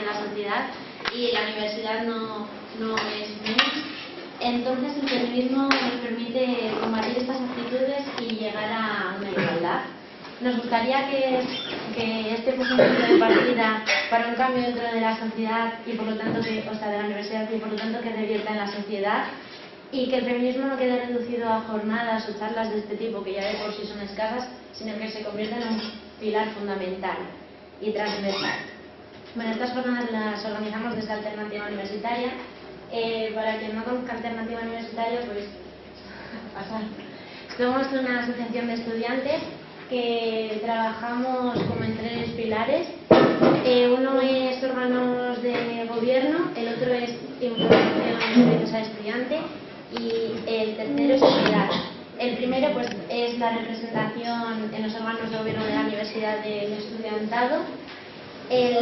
de la sociedad y la universidad no es menos. Entonces el feminismo nos permite combatir estas actitudes y llegar a una igualdad. Nos gustaría que este fuese un punto de partida para un cambio dentro de la sociedad y por lo tanto de la universidad y por lo tanto que revierta en la sociedad, y que el feminismo no quede reducido a jornadas o charlas de este tipo que ya de por sí son escasas, sino que se convierta en un pilar fundamental y transversal. Bueno, estas jornadas las organizamos desde Alternativa Universitaria. Para quien no conozca Alternativa Universitaria, pues somos una asociación de estudiantes que trabajamos como en tres pilares. Uno es órganos de gobierno, el otro es información y servicios al estudiante y el tercero es sociedad. El primero pues es la representación en los órganos de gobierno de la universidad del estudiantado. El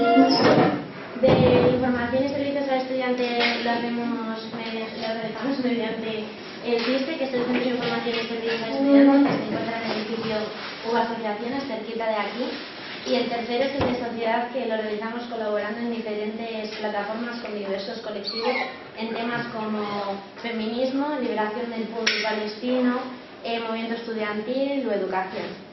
de información y servicios al estudiante lo realizamos mediante el CISE, que es el Centro de Información y Servicios al Estudiante, que se encuentra en el edificio U Asociaciones, cerquita de aquí. Y el tercero es el de sociedad, que lo realizamos colaborando en diferentes plataformas con diversos colectivos en temas como feminismo, liberación del pueblo palestino, movimiento estudiantil o educación.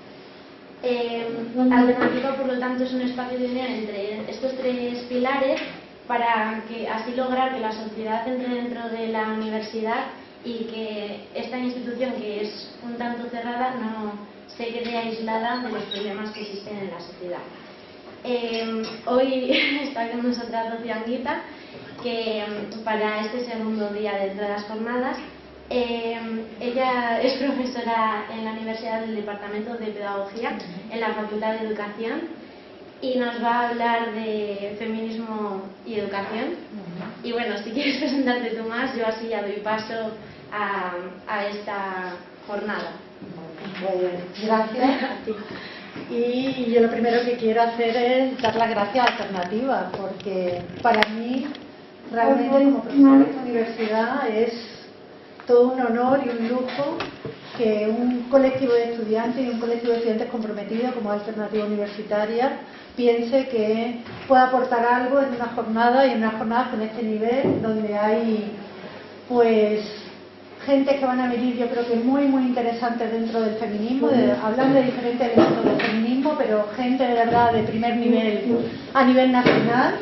Alternativa, por lo tanto, es un espacio de unión entre estos tres pilares para que así lograr que la sociedad entre dentro de la universidad y que esta institución, que es un tanto cerrada, no se quede aislada de los problemas que existen en la sociedad. Hoy está con nosotras Rocío Anguita, que para este segundo día dentro de las jornadas, ella es profesora en la Universidad del Departamento de Pedagogía, en la Facultad de Educación, y nos va a hablar de feminismo y educación. Y bueno, si quieres presentarte tú más, yo así ya doy paso a esta jornada. Gracias. Y yo lo primero que quiero hacer es dar las gracias a Alternativa, porque para mí realmente como profesora de esta universidad es todo un honor y un lujo que un colectivo de estudiantes y un colectivo de estudiantes comprometidos como Alternativa Universitaria piense que puede aportar algo en una jornada, y en una jornada con este nivel, donde hay pues gente que van a venir, yo creo que muy interesante dentro del feminismo, hablando de diferentes elementos del feminismo, pero gente de verdad de primer nivel a nivel nacional.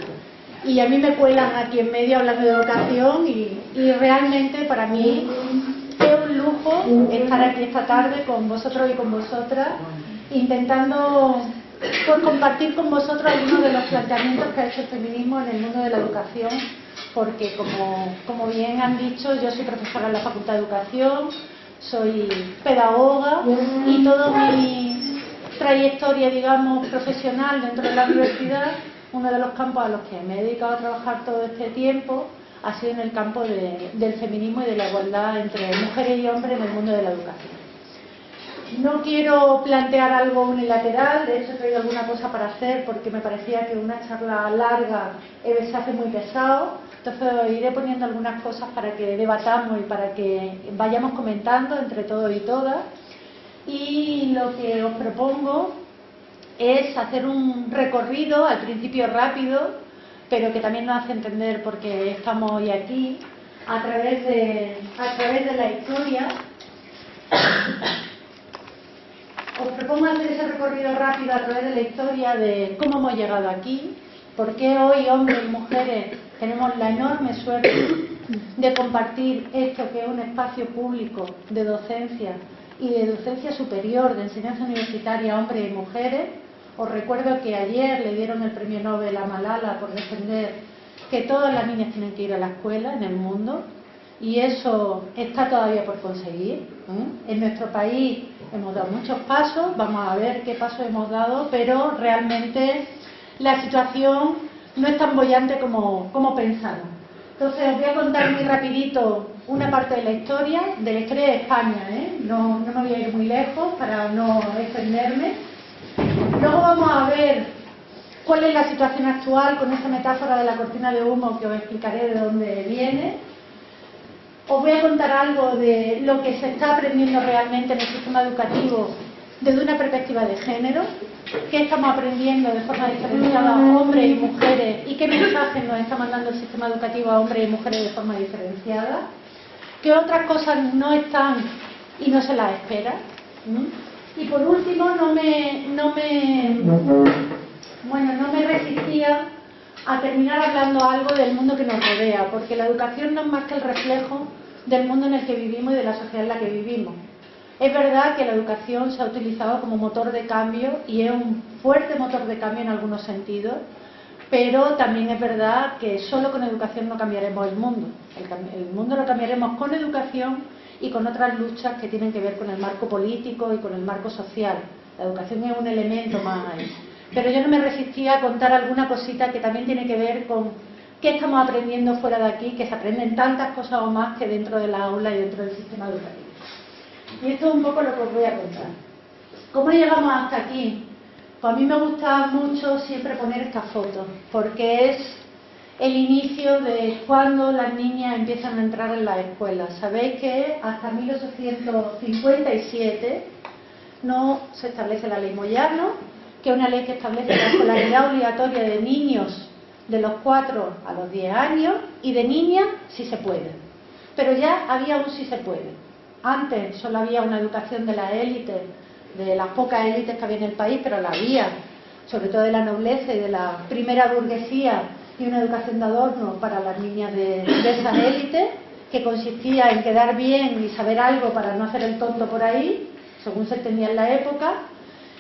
Y a mí me cuelan aquí en medio hablando de educación y realmente para mí es un lujo estar aquí esta tarde con vosotros y con vosotras, intentando pues, compartir con vosotros algunos de los planteamientos que ha hecho el feminismo en el mundo de la educación, porque como bien han dicho, yo soy profesora en la Facultad de Educación, soy pedagoga y toda mi trayectoria, digamos, profesional dentro de la universidad, uno de los campos a los que me he dedicado a trabajar todo este tiempo ha sido en el campo del feminismo y de la igualdad entre mujeres y hombres en el mundo de la educación. No quiero plantear algo unilateral, de hecho he traído alguna cosa para hacer porque me parecía que una charla larga se hace muy pesado, entonces iré poniendo algunas cosas para que debatamos y para que vayamos comentando entre todos y todas. Y lo que os propongo es hacer un recorrido, al principio rápido, pero que también nos hace entender por qué estamos hoy aquí, a través de la historia. Os propongo hacer ese recorrido rápido a través de la historia de cómo hemos llegado aquí, por qué hoy hombres y mujeres tenemos la enorme suerte de compartir esto que es un espacio público de docencia y de docencia superior, de enseñanza universitaria a hombres y mujeres. Os recuerdo que ayer le dieron el premio Nobel a Malala por defender que todas las niñas tienen que ir a la escuela en el mundo, y eso está todavía por conseguir. En nuestro país hemos dado muchos pasos, vamos a ver qué pasos hemos dado, pero realmente la situación no es tan boyante como pensamos. Entonces os voy a contar muy rapidito una parte de la historia de España, no me voy a ir muy lejos para no extenderme. Luego vamos a ver cuál es la situación actual con esa metáfora de la cortina de humo que os explicaré de dónde viene. Os voy a contar algo de lo que se está aprendiendo realmente en el sistema educativo desde una perspectiva de género, qué estamos aprendiendo de forma diferenciada hombres y mujeres y qué mensajes nos está mandando el sistema educativo a hombres y mujeres de forma diferenciada, qué otras cosas no están y no se las espera. Y por último, no me resistía a terminar hablando algo del mundo que nos rodea, porque la educación no es más que el reflejo del mundo en el que vivimos y de la sociedad en la que vivimos. Es verdad que la educación se ha utilizado como motor de cambio y es un fuerte motor de cambio en algunos sentidos, pero también es verdad que solo con educación no cambiaremos el mundo. El mundo lo cambiaremos con educación y con otras luchas que tienen que ver con el marco político y con el marco social. La educación es un elemento más ahí. Pero yo no me resistía a contar alguna cosita que también tiene que ver con qué estamos aprendiendo fuera de aquí, que se aprenden tantas cosas o más que dentro de la aula y dentro del sistema educativo. Y esto es un poco lo que os voy a contar. ¿Cómo llegamos hasta aquí? Pues a mí me gusta mucho siempre poner esta foto, porque es el inicio de cuando las niñas empiezan a entrar en las escuelas. Sabéis que hasta 1857 no se establece la ley Moyano, que es una ley que establece la escolaridad obligatoria de niños de los 4 a los 10 años y de niñas si se puede. Pero ya había un si se puede. Antes solo había una educación de la élite, de las pocas élites que había en el país, pero la había, sobre todo de la nobleza y de la primera burguesía, y una educación de adorno para las niñas de esa élite, que consistía en quedar bien y saber algo para no hacer el tonto por ahí, según se entendía en la época.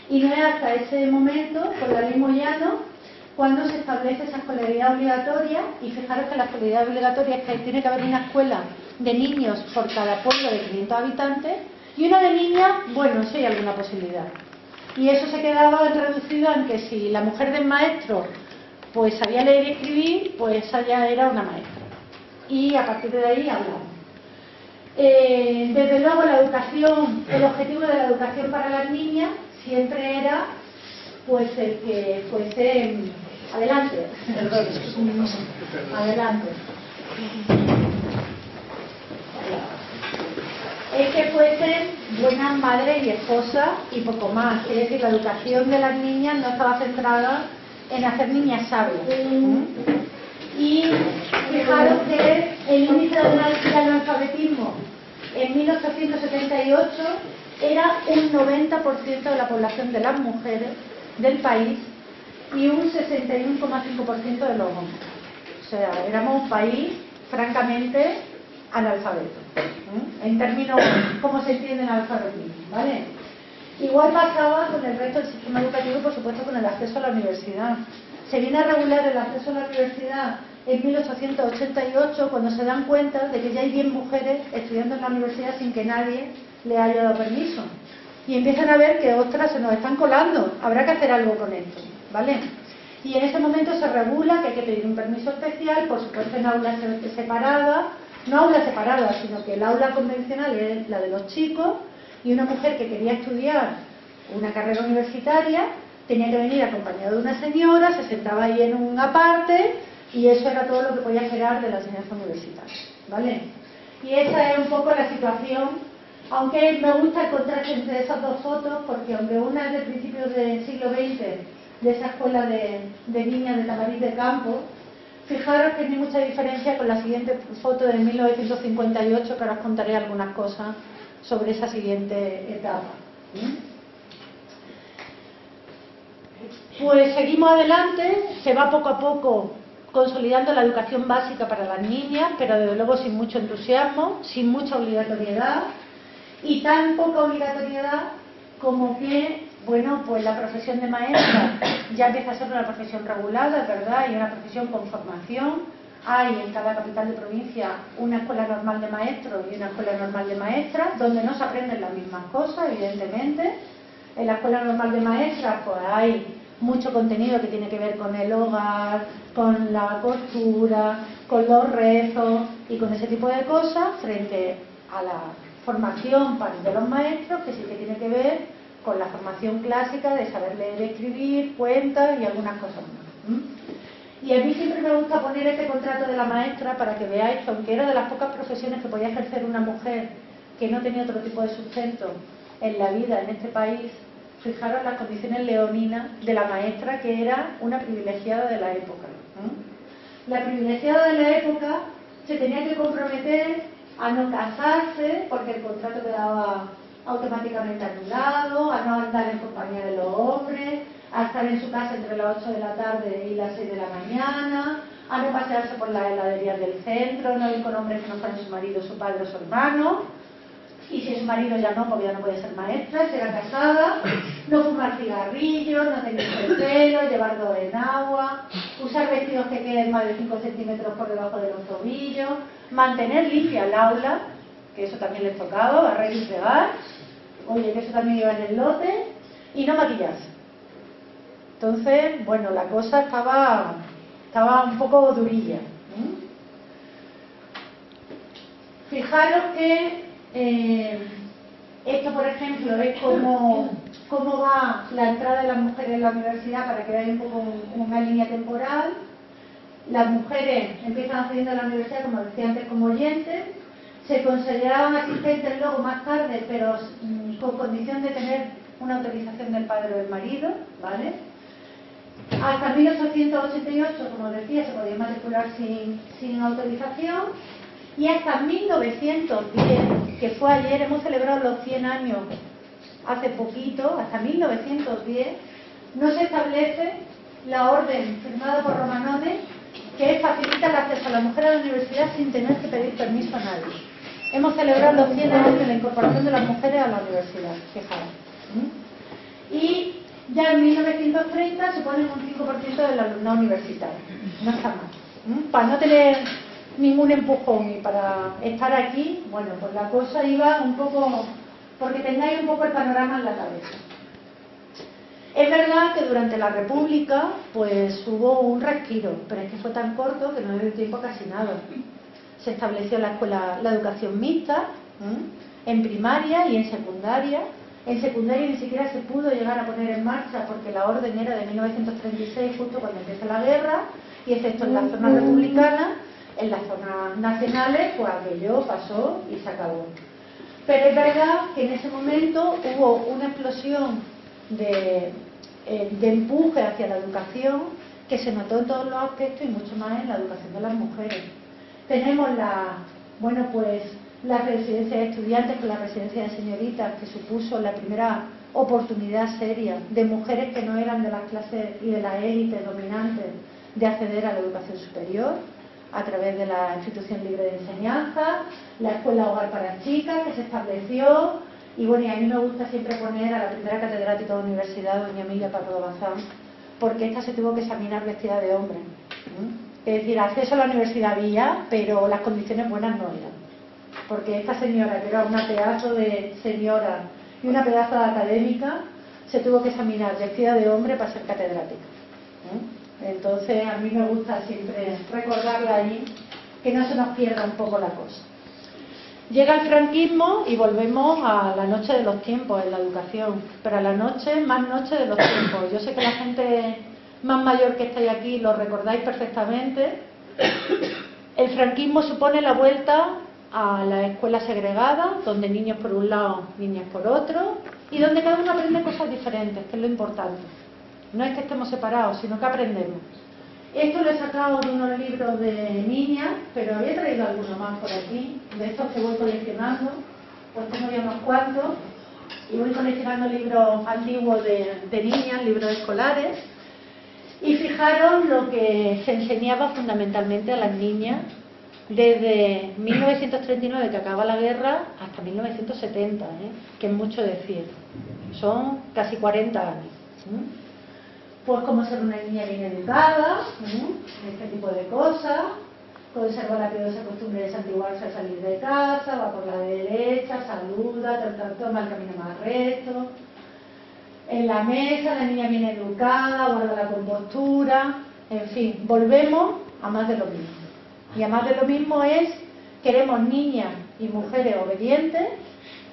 Y no es hasta ese momento, con la ley Moyano, cuando se establece esa escolaridad obligatoria. Y fijaros que la escolaridad obligatoria es que tiene que haber una escuela de niños por cada pueblo de 500 habitantes y una de niñas, bueno, eso hay alguna posibilidad. Y eso se quedaba reducido en que si la mujer del maestro pues sabía leer y escribir, pues esa ya era una maestra. Y a partir de ahí hablamos. Desde luego la educación, el objetivo de la educación para las niñas siempre era pues el que fuese adelante, adelante, es que fuesen buenas madres y esposas y poco más. Es decir, la educación de las niñas no estaba centrada en hacer niñas sabias. Y fijaros que el índice de analfabetismo en 1878 era un 90% de la población de las mujeres del país y un 61,5% de los hombres. O sea, éramos un país francamente analfabeto, en términos cómo se entiende el alfabetismo, ¿vale? Igual pasaba con el resto del sistema educativo y por supuesto con el acceso a la universidad. Se viene a regular el acceso a la universidad en 1888, cuando se dan cuenta de que ya hay 10 mujeres estudiando en la universidad sin que nadie le haya dado permiso. Y empiezan a ver que, ostras, se nos están colando, habrá que hacer algo con esto, ¿vale? Y en ese momento se regula que hay que pedir un permiso especial, por supuesto en aulas separadas, no aulas separadas, sino que el aula convencional es la de los chicos, y una mujer que quería estudiar una carrera universitaria tenía que venir acompañada de una señora, se sentaba ahí en una parte, y eso era todo lo que podía esperar de la enseñanza universitaria, ¿vale? Y esa es un poco la situación. Aunque me gusta el contraste entre esas dos fotos, porque aunque una es de principios del siglo XX, de esa escuela de niñas de Tamariz del Campo, fijaros que no hay mucha diferencia con la siguiente foto de 1958, que ahora os contaré algunas cosas sobre esa siguiente etapa. Pues seguimos adelante, se va poco a poco consolidando la educación básica para las niñas, pero desde luego sin mucho entusiasmo, sin mucha obligatoriedad. Y tan poca obligatoriedad como que, bueno, pues la profesión de maestra ya empieza a ser una profesión regulada, ¿verdad? Y una profesión con formación. Hay en cada capital de provincia una escuela normal de maestros y una escuela normal de maestras, donde no se aprenden las mismas cosas, evidentemente. En la escuela normal de maestras, pues hay mucho contenido que tiene que ver con el hogar, con la costura, con los rezos y con ese tipo de cosas, frente a la formación de los maestros, que sí que tiene que ver con la formación clásica de saber leer y escribir, cuentas y algunas cosas más. Y a mí siempre me gusta poner este contrato de la maestra para que veáis que aunque era de las pocas profesiones que podía ejercer una mujer que no tenía otro tipo de sustento en la vida en este país, Fijaros las condiciones leoninas de la maestra, que era una privilegiada de la época. La privilegiada de la época se tenía que comprometer a no casarse porque el contrato quedaba automáticamente anulado, a no andar en compañía de los hombres, a estar en su casa entre las 8 de la tarde y las 6 de la mañana, a no pasearse por las heladerías del centro, no ir con hombres que no fueran su marido, su padre o su hermano, y si es su marido ya no, porque ya no puede ser maestra, será casada, no fumar cigarrillos, no teñirse el pelo, llevar dos en agua, usar vestidos que queden más de 5 centímetros por debajo de los tobillos, mantener limpia el aula, que eso también les tocaba, barrer y fregar, oye, que eso también iba en el lote, y no maquillarse. Entonces, bueno, la cosa estaba un poco durilla. Fijaros que esto, por ejemplo, es cómo va la entrada de las mujeres en la universidad, para que veáis un poco una línea temporal. Las mujeres empiezan accediendo a la universidad, como decía antes, como oyentes, se consideraban asistentes luego más tarde, pero con condición de tener una autorización del padre o del marido, ¿vale? Hasta 1888, como decía, se podía matricular sin autorización, y hasta 1910, que fue ayer, hemos celebrado los 100 años hace poquito, hasta 1910, no se establece la orden firmada por Romanone que facilita el acceso a la mujer a la universidad sin tener que pedir permiso a nadie. Hemos celebrado los 100 años de la incorporación de las mujeres a la universidad, fijaros. Y ya en 1930 suponen un 5% del alumnado universitario. No está mal. Para no tener ningún empujón y para estar aquí, bueno, pues la cosa iba un poco, porque tengáis un poco el panorama en la cabeza. Es verdad que durante la República pues hubo un respiro, pero es que fue tan corto que no dio tiempo a casi nada. Se estableció la escuela, la educación mixta, en primaria y en secundaria. En secundaria ni siquiera se pudo llegar a poner en marcha porque la orden era de 1936, justo cuando empieza la guerra, y excepto en las zonas republicanas, en las zonas nacionales, pues aquello pasó y se acabó. Pero es verdad que en ese momento hubo una explosión de empuje hacia la educación que se notó en todos los aspectos y mucho más en la educación de las mujeres. Tenemos las residencias de estudiantes con la residencia de señoritas, que supuso la primera oportunidad seria de mujeres que no eran de las clases y de las élites dominantes de acceder a la educación superior a través de la Institución Libre de Enseñanza, la Escuela Hogar para Chicas que se estableció, y bueno, y a mí me gusta siempre poner a la primera catedrática de la universidad, doña Emilia Pardo Bazán, porque esta se tuvo que examinar vestida de hombre. Es decir, acceso a la universidad había, pero las condiciones buenas no eran. Porque esta señora, que era una pedazo de señora y una pedazo de académica, se tuvo que examinar vestida de hombre para ser catedrática. Entonces, a mí me gusta siempre recordarla allí, que no se nos pierda un poco la cosa. Llega el franquismo y volvemos a la noche de los tiempos en la educación, pero a la noche, más noche de los tiempos. Yo sé que la gente más mayor que estáis aquí lo recordáis perfectamente. El franquismo supone la vuelta a la escuela segregada, donde niños por un lado, niñas por otro, y donde cada uno aprende cosas diferentes, que es lo importante. No es que estemos separados, sino que aprendemos. Esto lo he sacado de unos libros de niñas, pero había traído alguno más por aquí, de estos que voy coleccionando, pues tengo ya unos cuantos, y voy coleccionando libros antiguos de niñas, libros escolares, y fijaros lo que se enseñaba fundamentalmente a las niñas desde 1939, que acaba la guerra, hasta 1970, que es mucho decir, son casi 40 años. Pues cómo ser una niña bien educada, este tipo de cosas, conserva la piedosa costumbre de santiguarse al salir de casa, va por la derecha, saluda, toma el camino más recto. En la mesa la niña bien educada, guarda la compostura, en fin, volvemos a más de lo mismo. Y a más de lo mismo es, queremos niñas y mujeres obedientes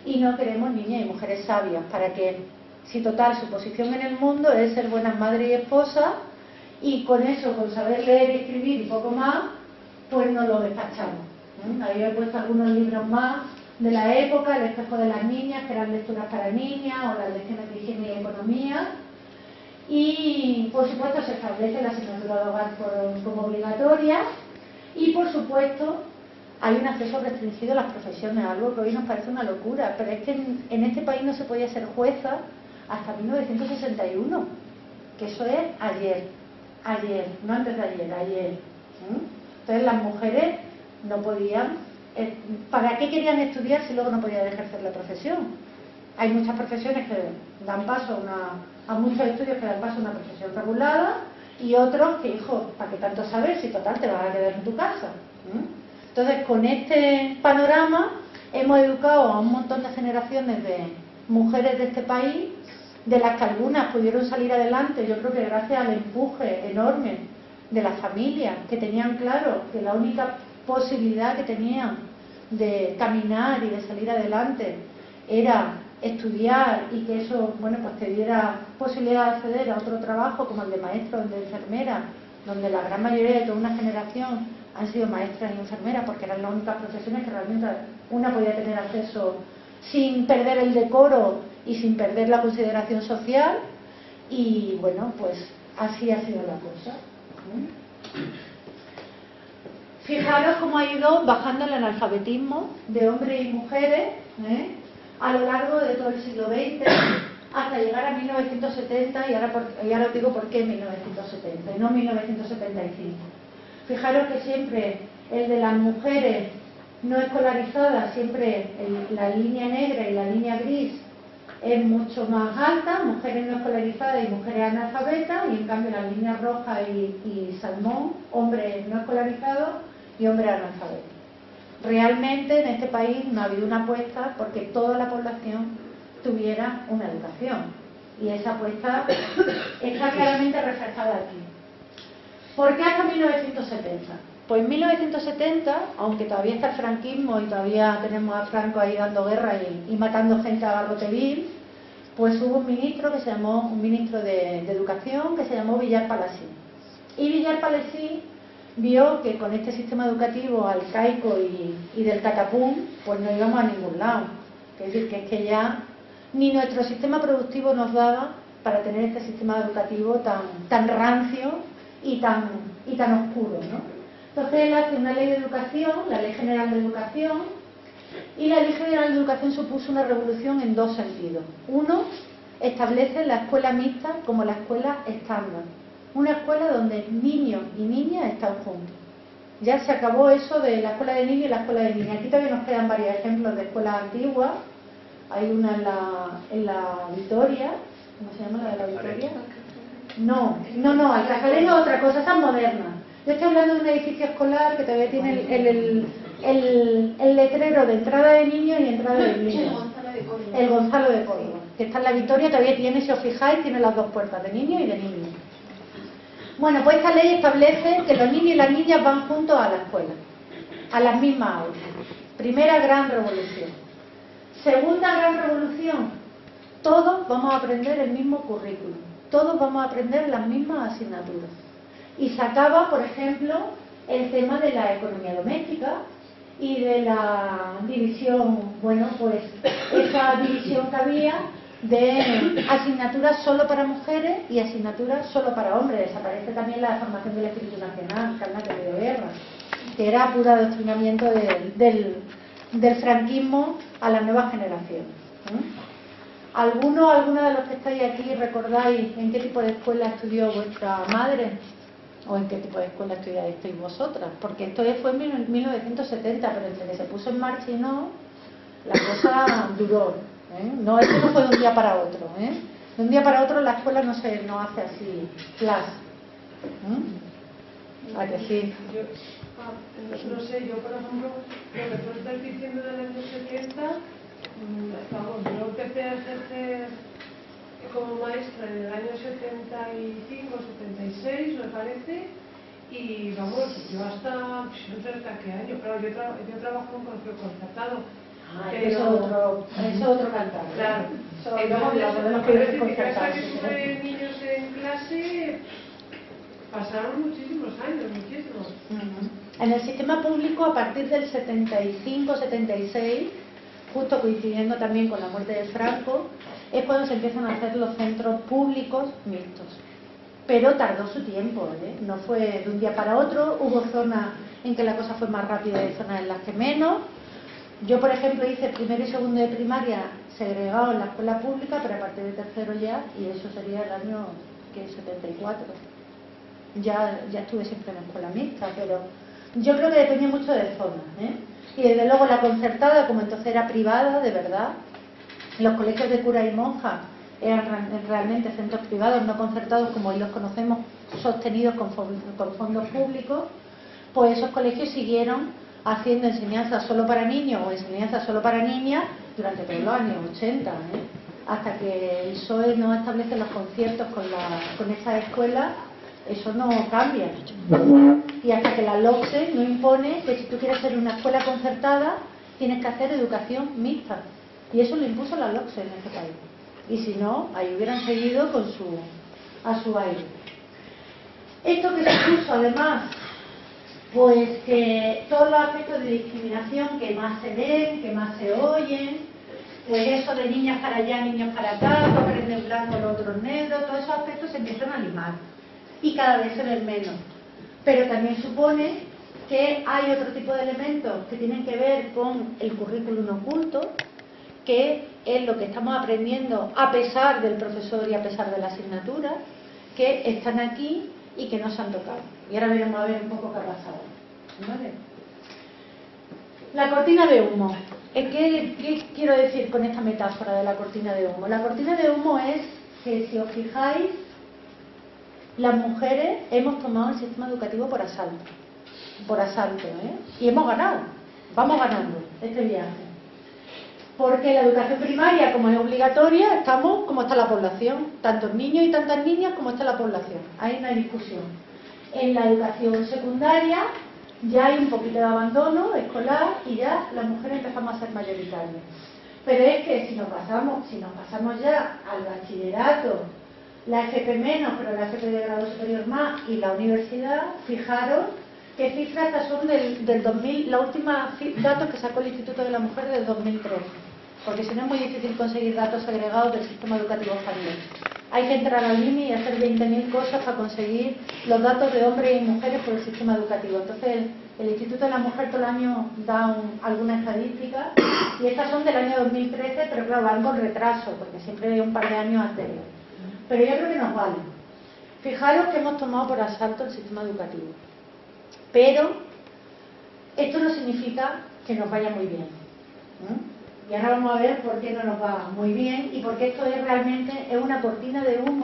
y no queremos niñas y mujeres sabias, para que, si total, su posición en el mundo es ser buenas madres y esposas, y con eso, con saber leer y escribir y poco más, pues no lo despachamos. Ahí he puesto algunos libros más de la época, El espejo de las niñas, que eran lecturas para niñas, o las lecciones de higiene y economía. Y, por supuesto, se establece la asignatura de hogar como obligatoria. Y, por supuesto, hay un acceso restringido a las profesiones, algo que hoy nos parece una locura. Pero es que en este país no se podía ser jueza hasta 1961, que eso es ayer, no antes de ayer. Entonces las mujeres no podían, ¿para qué querían estudiar si luego no podían ejercer la profesión? Hay muchas profesiones que dan paso a muchos estudios que dan paso a una profesión regulada, y otros que, hijo, ¿para qué tanto saber si total te vas a quedar en tu casa? Entonces, con este panorama hemos educado a un montón de generaciones de mujeres de este país, de las que algunas pudieron salir adelante, yo creo que gracias al empuje enorme de las familias, que tenían claro que la única posibilidad que tenían de caminar y de salir adelante era estudiar, y que eso, bueno, pues te diera posibilidad de acceder a otro trabajo como el de maestro o el de enfermera, donde la gran mayoría de toda una generación han sido maestras y enfermeras, porque eran las únicas profesiones que realmente una podía tener acceso sin perder el decoro y sin perder la consideración social. Y bueno, pues así ha sido la cosa. Fijaros cómo ha ido bajando el analfabetismo de hombres y mujeres a lo largo de todo el siglo XX hasta llegar a 1970, y ahora os digo por qué 1970 y no 1975. Fijaros que siempre el de las mujeres no escolarizadas, siempre la línea negra y la línea gris es mucho más alta, mujeres no escolarizadas y mujeres analfabetas, y en cambio la línea roja y salmón, hombres no escolarizados y hombres analfabetos. Realmente en este país no ha habido una apuesta porque toda la población tuviera una educación, y esa apuesta está claramente reflejada aquí. ¿Por qué hasta 1970? Pues en 1970, aunque todavía está el franquismo y todavía tenemos a Franco ahí dando guerra y matando gente a garrote vil, pues hubo un ministro de Educación que se llamó Villar Palasí. Y Villar Palasí vio que con este sistema educativo arcaico y del catapum, pues no íbamos a ningún lado. Es decir, que es que ya ni nuestro sistema productivo nos daba para tener este sistema educativo tan rancio y tan oscuro, ¿no? Entonces él hace una ley de educación, la Ley General de Educación, y la Ley General de Educación supuso una revolución en dos sentidos. Uno, establece la escuela mixta como la escuela estándar, una escuela donde niños y niñas están juntos. Ya se acabó eso de la escuela de niños y la escuela de niñas. Aquí todavía nos quedan varios ejemplos de escuelas antiguas. Hay una en la Vitoria, ¿cómo se llama la de la Vitoria? No, Alcajalén es otra cosa, esa es moderna. Yo estoy hablando de un edificio escolar que todavía tiene el letrero de entrada de niños y entrada de niños. El Gonzalo de Córdoba, que está en la Vitoria, todavía tiene, si os fijáis, tiene las dos puertas, de niños y de niñas. Bueno, pues esta ley establece que los niños y las niñas van juntos a la escuela, a las mismas aulas. Primera gran revolución. Segunda gran revolución, todos vamos a aprender el mismo currículum, todos vamos a aprender las mismas asignaturas. Y sacaba, por ejemplo, el tema de la economía doméstica y de la división, bueno, pues esa división que había de asignaturas solo para mujeres y asignaturas solo para hombres. Desaparece también la formación del espíritu nacional, carne de guerra, que era puro adoctrinamiento del franquismo a la nueva generación. ¿Alguna de los que estáis aquí recordáis en qué tipo de escuela estudió vuestra madre? ¿O en qué tipo de escuela estudiasteis vosotras? Porque esto fue en 1970, pero entre que se puso en marcha y no, la cosa duró. No, esto no fue de un día para otro. De un día para otro la escuela no hace así, flash. ¿A que sí? No sé, yo por ejemplo, lo que tú estás diciendo del año 70, yo empecé a ejercer como maestra en el año 75, 76, me parece, y vamos, yo hasta, no sé hasta qué año, claro, yo trabajo en colegio concertado. Pero es otro cantar. Claro. Podemos que hasta que tuve niños en clase, pasaron muchísimos años, muchísimos. En el sistema público, a partir del 75-76, justo coincidiendo también con la muerte de Franco, es cuando se empiezan a hacer los centros públicos mixtos. Pero tardó su tiempo, ¿eh? No fue de un día para otro, hubo zonas en que la cosa fue más rápida y zonas en las que menos. Yo, por ejemplo, hice primero y segundo de primaria segregado en la escuela pública, pero a partir de tercero ya, y eso sería el año 74. Ya estuve siempre en la escuela mixta, pero yo creo que dependía mucho de zonas, ¿eh? Y desde luego la concertada, como entonces era privada, de verdad, los colegios de cura y monjas eran realmente centros privados, no concertados como hoy los conocemos, sostenidos con fondos públicos, pues esos colegios siguieron haciendo enseñanza solo para niños o enseñanza solo para niñas durante todos los años 80, ¿eh? Hasta que el PSOE no establece los conciertos con estas escuelas, eso no cambia. Y hasta que la LOCSE no impone que si tú quieres ser una escuela concertada, tienes que hacer educación mixta. Y eso lo impuso la LOCSE en este país. Y si no, ahí hubieran seguido a su aire. Esto que se puso además, pues que todos los aspectos de discriminación que más se ven, que más se oyen, pues eso de niñas para allá, niños para acá, los hombres blancos, los otros negros, todos esos aspectos se empiezan a limar y cada vez se ven menos. Pero también supone que hay otro tipo de elementos que tienen que ver con el currículum oculto, que es lo que estamos aprendiendo a pesar del profesor y a pesar de la asignatura, que están aquí y que no se han tocado. Y ahora veremos a ver un poco qué ha pasado. ¿Vale? La cortina de humo. ¿Qué quiero decir con esta metáfora de la cortina de humo? La cortina de humo es que, si os fijáis, las mujeres hemos tomado el sistema educativo por asalto, ¿eh? Y hemos ganado, vamos ganando este viaje. Porque la educación primaria, como es obligatoria, estamos como está la población, tantos niños y tantas niñas como está la población, ahí no hay discusión. En la educación secundaria ya hay un poquito de abandono escolar y ya las mujeres empezamos a ser mayoritarias. Pero es que si nos pasamos ya al bachillerato, la FP menos, pero la FP de grado superior más y la universidad, fijaros qué cifras estas son del 2000, la última datos que sacó el Instituto de la Mujer del 2013, porque si no es muy difícil conseguir datos agregados del sistema educativo español. Hay que entrar al IMI y hacer 20.000 cosas para conseguir los datos de hombres y mujeres por el sistema educativo. Entonces el Instituto de la Mujer todo el año da alguna estadística y estas son del año 2013, pero claro, van con retraso, porque siempre hay un par de años anteriores. Pero yo creo que nos vale. Fijaros que hemos tomado por asalto el sistema educativo. Pero esto no significa que nos vaya muy bien. Y ahora vamos a ver por qué no nos va muy bien y por qué esto realmente es una cortina de humo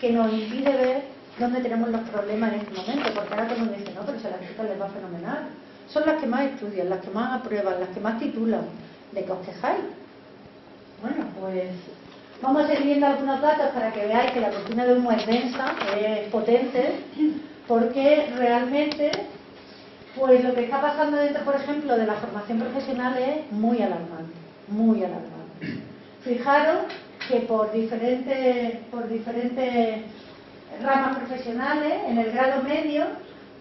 que nos impide ver dónde tenemos los problemas en este momento. Porque ahora todo el mundo dice, no, pero si a las chicas les va fenomenal. Son las que más estudian, las que más aprueban, las que más titulan. ¿De qué os quejáis? Bueno, pues vamos a seguir viendo algunos datos para que veáis que la cortina de humo es densa, es potente, porque realmente pues lo que está pasando dentro, por ejemplo, de la formación profesional es muy alarmante, muy alarmante. Fijaros que por diferentes ramas profesionales, en el grado medio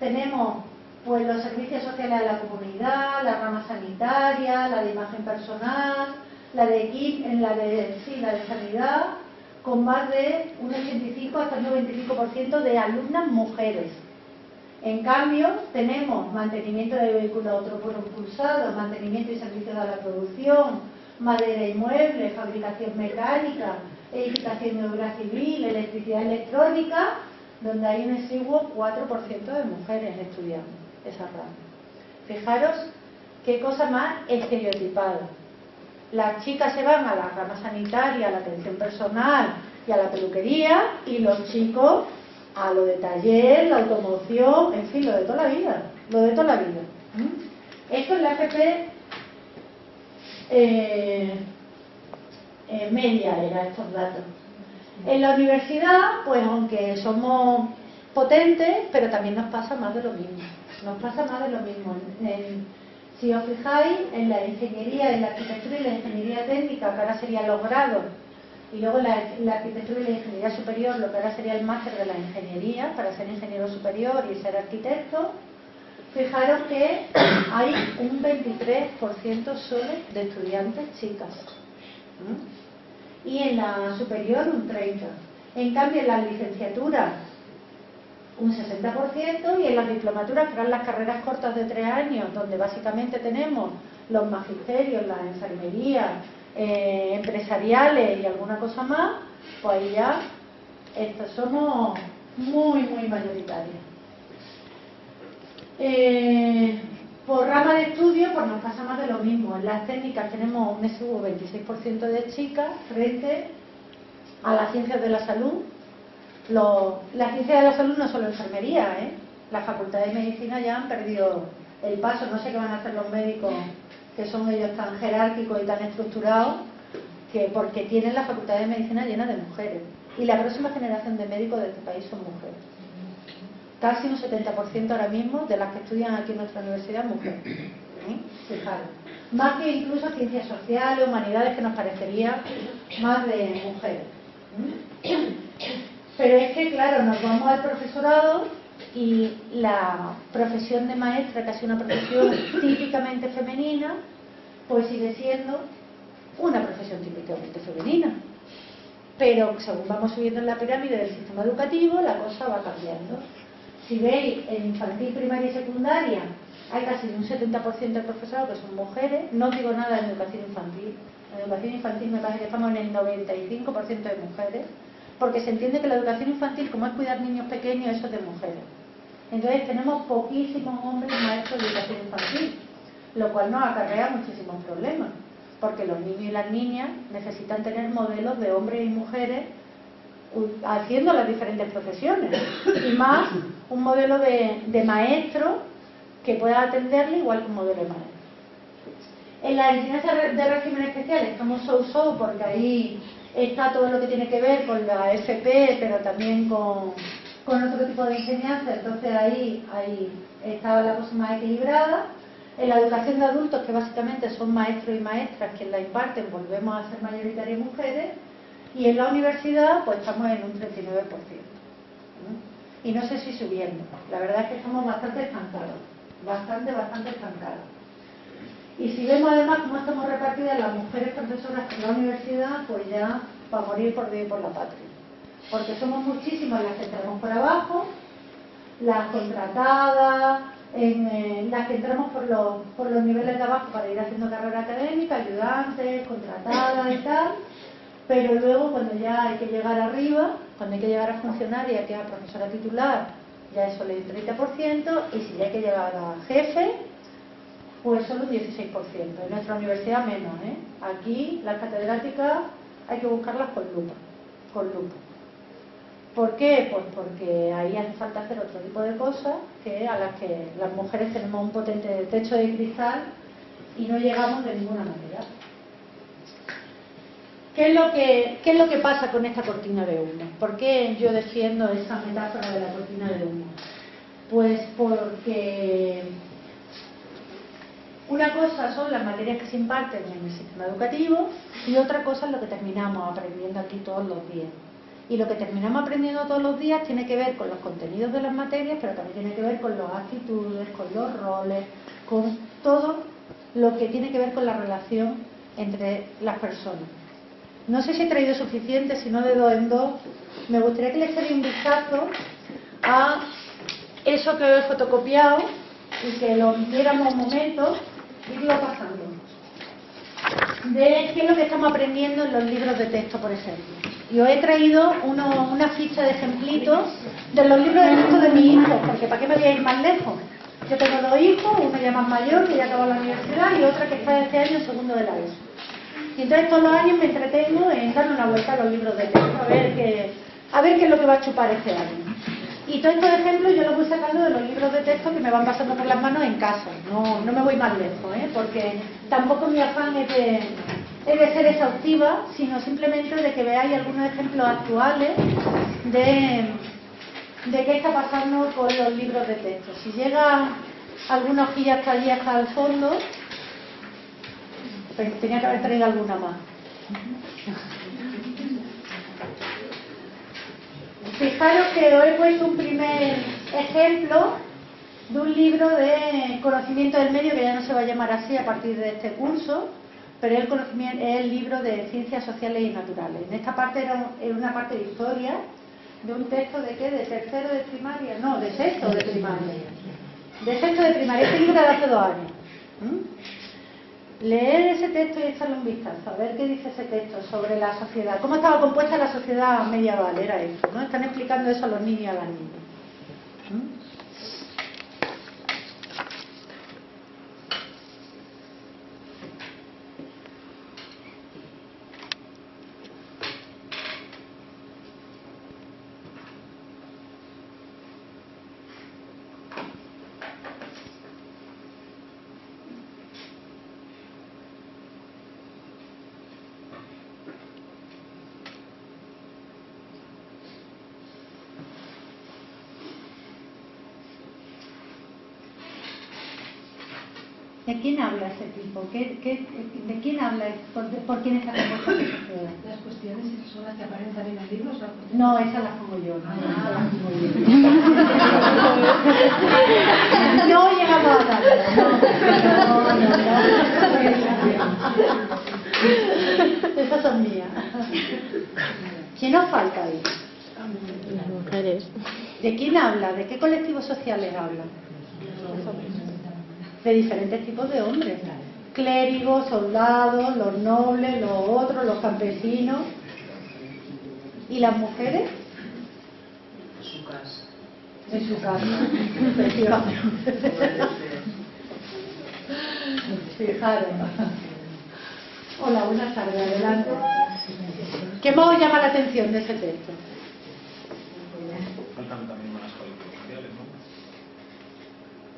tenemos pues los servicios sociales de la comunidad, la rama sanitaria, la de imagen personal, la de sanidad, con más de un 85 hasta un 95% de alumnas mujeres. En cambio, tenemos mantenimiento de vehículos autopropulsados, mantenimiento y servicios de la producción, madera y muebles, fabricación mecánica, edificación de obra civil, electricidad electrónica, donde hay un exiguo 4% de mujeres estudiando esa rama. Fijaros qué cosa más estereotipada. Las chicas se van a la rama sanitaria, a la atención personal y a la peluquería, y los chicos a lo de taller, la automoción, en fin, lo de toda la vida, Esto es la FP media, era estos datos. En la universidad, pues aunque somos potentes, pero también nos pasa más de lo mismo. Si os fijáis, en la ingeniería, en la arquitectura y la ingeniería técnica, que ahora serían los grados, y luego la arquitectura y la ingeniería superior, lo que ahora sería el máster de la ingeniería, para ser ingeniero superior y ser arquitecto, Fijaros que hay un 23% solo de estudiantes chicas. Y en la superior un 30%. En cambio en las licenciaturas un 60% y en las diplomaturas, que eran las carreras cortas de 3 años, donde básicamente tenemos los magisterios, las enfermerías, empresariales y alguna cosa más, pues ahí ya somos muy mayoritarios. Por rama de estudio, pues nos pasa más de lo mismo. En las técnicas tenemos un SU 26% de chicas frente a las ciencias de la salud. Las ciencias de la salud no solo enfermería, las facultades de medicina ya han perdido el paso. No sé qué van a hacer los médicos, que son ellos tan jerárquicos y tan estructurados, que porque tienen la facultad de medicina llena de mujeres. Y la próxima generación de médicos de este país son mujeres. Casi un 70% ahora mismo de las que estudian aquí en nuestra universidad mujeres. Fijaros. Más que incluso ciencias sociales, humanidades, que nos parecería más de mujeres. Pero es que, claro, nos vamos al profesorado y la profesión de maestra, que ha sido una profesión típicamente femenina, pues sigue siendo una profesión típicamente femenina. Pero según vamos subiendo en la pirámide del sistema educativo, la cosa va cambiando. Si veis, en infantil, primaria y secundaria hay casi un 70% de profesorado que son mujeres. No digo nada en educación infantil. En educación infantil me parece que estamos en el 95% de mujeres, porque se entiende que la educación infantil, como es cuidar niños pequeños, eso es de mujeres. Entonces tenemos poquísimos hombres maestros de educación infantil, lo cual nos acarrea muchísimos problemas, porque los niños y las niñas necesitan tener modelos de hombres y mujeres haciendo las diferentes profesiones, y más un modelo de maestro que pueda atenderle igual que un modelo de maestro. En la enseñanza de régimen especial estamos so-so, porque ahí está todo lo que tiene que ver con la FP, pero también con otro tipo de enseñanza. Entonces ahí está la cosa más equilibrada. En la educación de adultos, que básicamente son maestros y maestras quienes la imparten, volvemos a ser mayoritarias mujeres. Y en la universidad pues estamos en un 39%. Y no sé si subiendo. La verdad es que estamos bastante estancados. Bastante estancados. Y si vemos además cómo estamos repartidas las mujeres profesoras en la universidad, pues ya para morir por Dios y por la patria. Porque somos muchísimas las que entramos por abajo, las contratadas, las que entramos por los niveles de abajo para ir haciendo carrera académica, ayudantes, contratadas y tal. Pero luego, cuando ya hay que llegar arriba, cuando hay que llegar a funcionaria, que es a profesora titular, ya es solo el 30%, y si ya hay que llegar a jefe, pues solo un 16%. En nuestra universidad menos, Aquí las catedráticas hay que buscarlas con lupa. ¿Por qué? Pues porque ahí hace falta hacer otro tipo de cosas a las que las mujeres tenemos un potente techo de cristal y no llegamos de ninguna manera. ¿Qué es lo que pasa con esta cortina de humo? ¿Por qué yo defiendo esa metáfora de la cortina de humo? Pues porque una cosa son las materias que se imparten en el sistema educativo y otra cosa es lo que terminamos aprendiendo aquí todos los días. Y lo que terminamos aprendiendo todos los días tiene que ver con los contenidos de las materias, pero también tiene que ver con las actitudes, con los roles, con todo lo que tiene que ver con la relación entre las personas. No sé si he traído suficiente, si no de dos en dos. Me gustaría que le echéis un vistazo a eso que os he fotocopiado y que lo viéramos un momento y iba pasando. De qué es lo que estamos aprendiendo en los libros de texto, por ejemplo. Y os he traído una ficha de ejemplitos de los libros de texto de mis hijos, porque ¿para qué me voy a ir más lejos? Yo tengo dos hijos, uno ya más mayor, que ya acabó la universidad, y otra que está este año en segundo de la ESO. Y entonces todos los años me entretengo en darle una vuelta a los libros de texto, a ver qué es lo que va a chupar este año. Y todos estos ejemplos yo los voy sacando de los libros de texto que me van pasando por las manos en casa. No me voy más lejos, porque tampoco mi afán es de ser exhaustiva, sino simplemente de que veáis algunos ejemplos actuales de qué está pasando con los libros de texto. Si llega alguna hojilla hasta allí, hasta el fondo, tenía que haber traído alguna más. Fijaros que os he puesto un primer ejemplo de un libro de conocimiento del medio, que ya no se va a llamar así a partir de este curso, pero es el libro de Ciencias Sociales y Naturales. En esta parte era una parte de historia, de un texto de ¿qué? ¿De tercero de primaria? No, de sexto de primaria. De sexto de primaria, este libro de hace 2 años. Leer ese texto y echarle un vistazo, a ver qué dice ese texto sobre la sociedad, cómo estaba compuesta la sociedad medieval, era eso, ¿no? Están explicando eso a los niños y a las niñas. ¿De quién habla ese tipo? ¿De quién habla? ¿Por quién está compuesta la sociedad? Las cuestiones son las que aparecen en el libro. No, esas las pongo yo. No llegamos a tarde. No. Esas son mías. ¿Quién nos falta ahí? Las mujeres. ¿De quién habla? ¿De qué colectivos sociales habla? De diferentes tipos de hombres, clérigos, soldados, los nobles, los otros, los campesinos. ¿Y las mujeres? En su casa. En su casa, efectivamente. Fijaros. Hola, buenas tardes, adelante. ¿Qué más os llama la atención de ese texto? Faltan también más colectivos sociales, ¿no?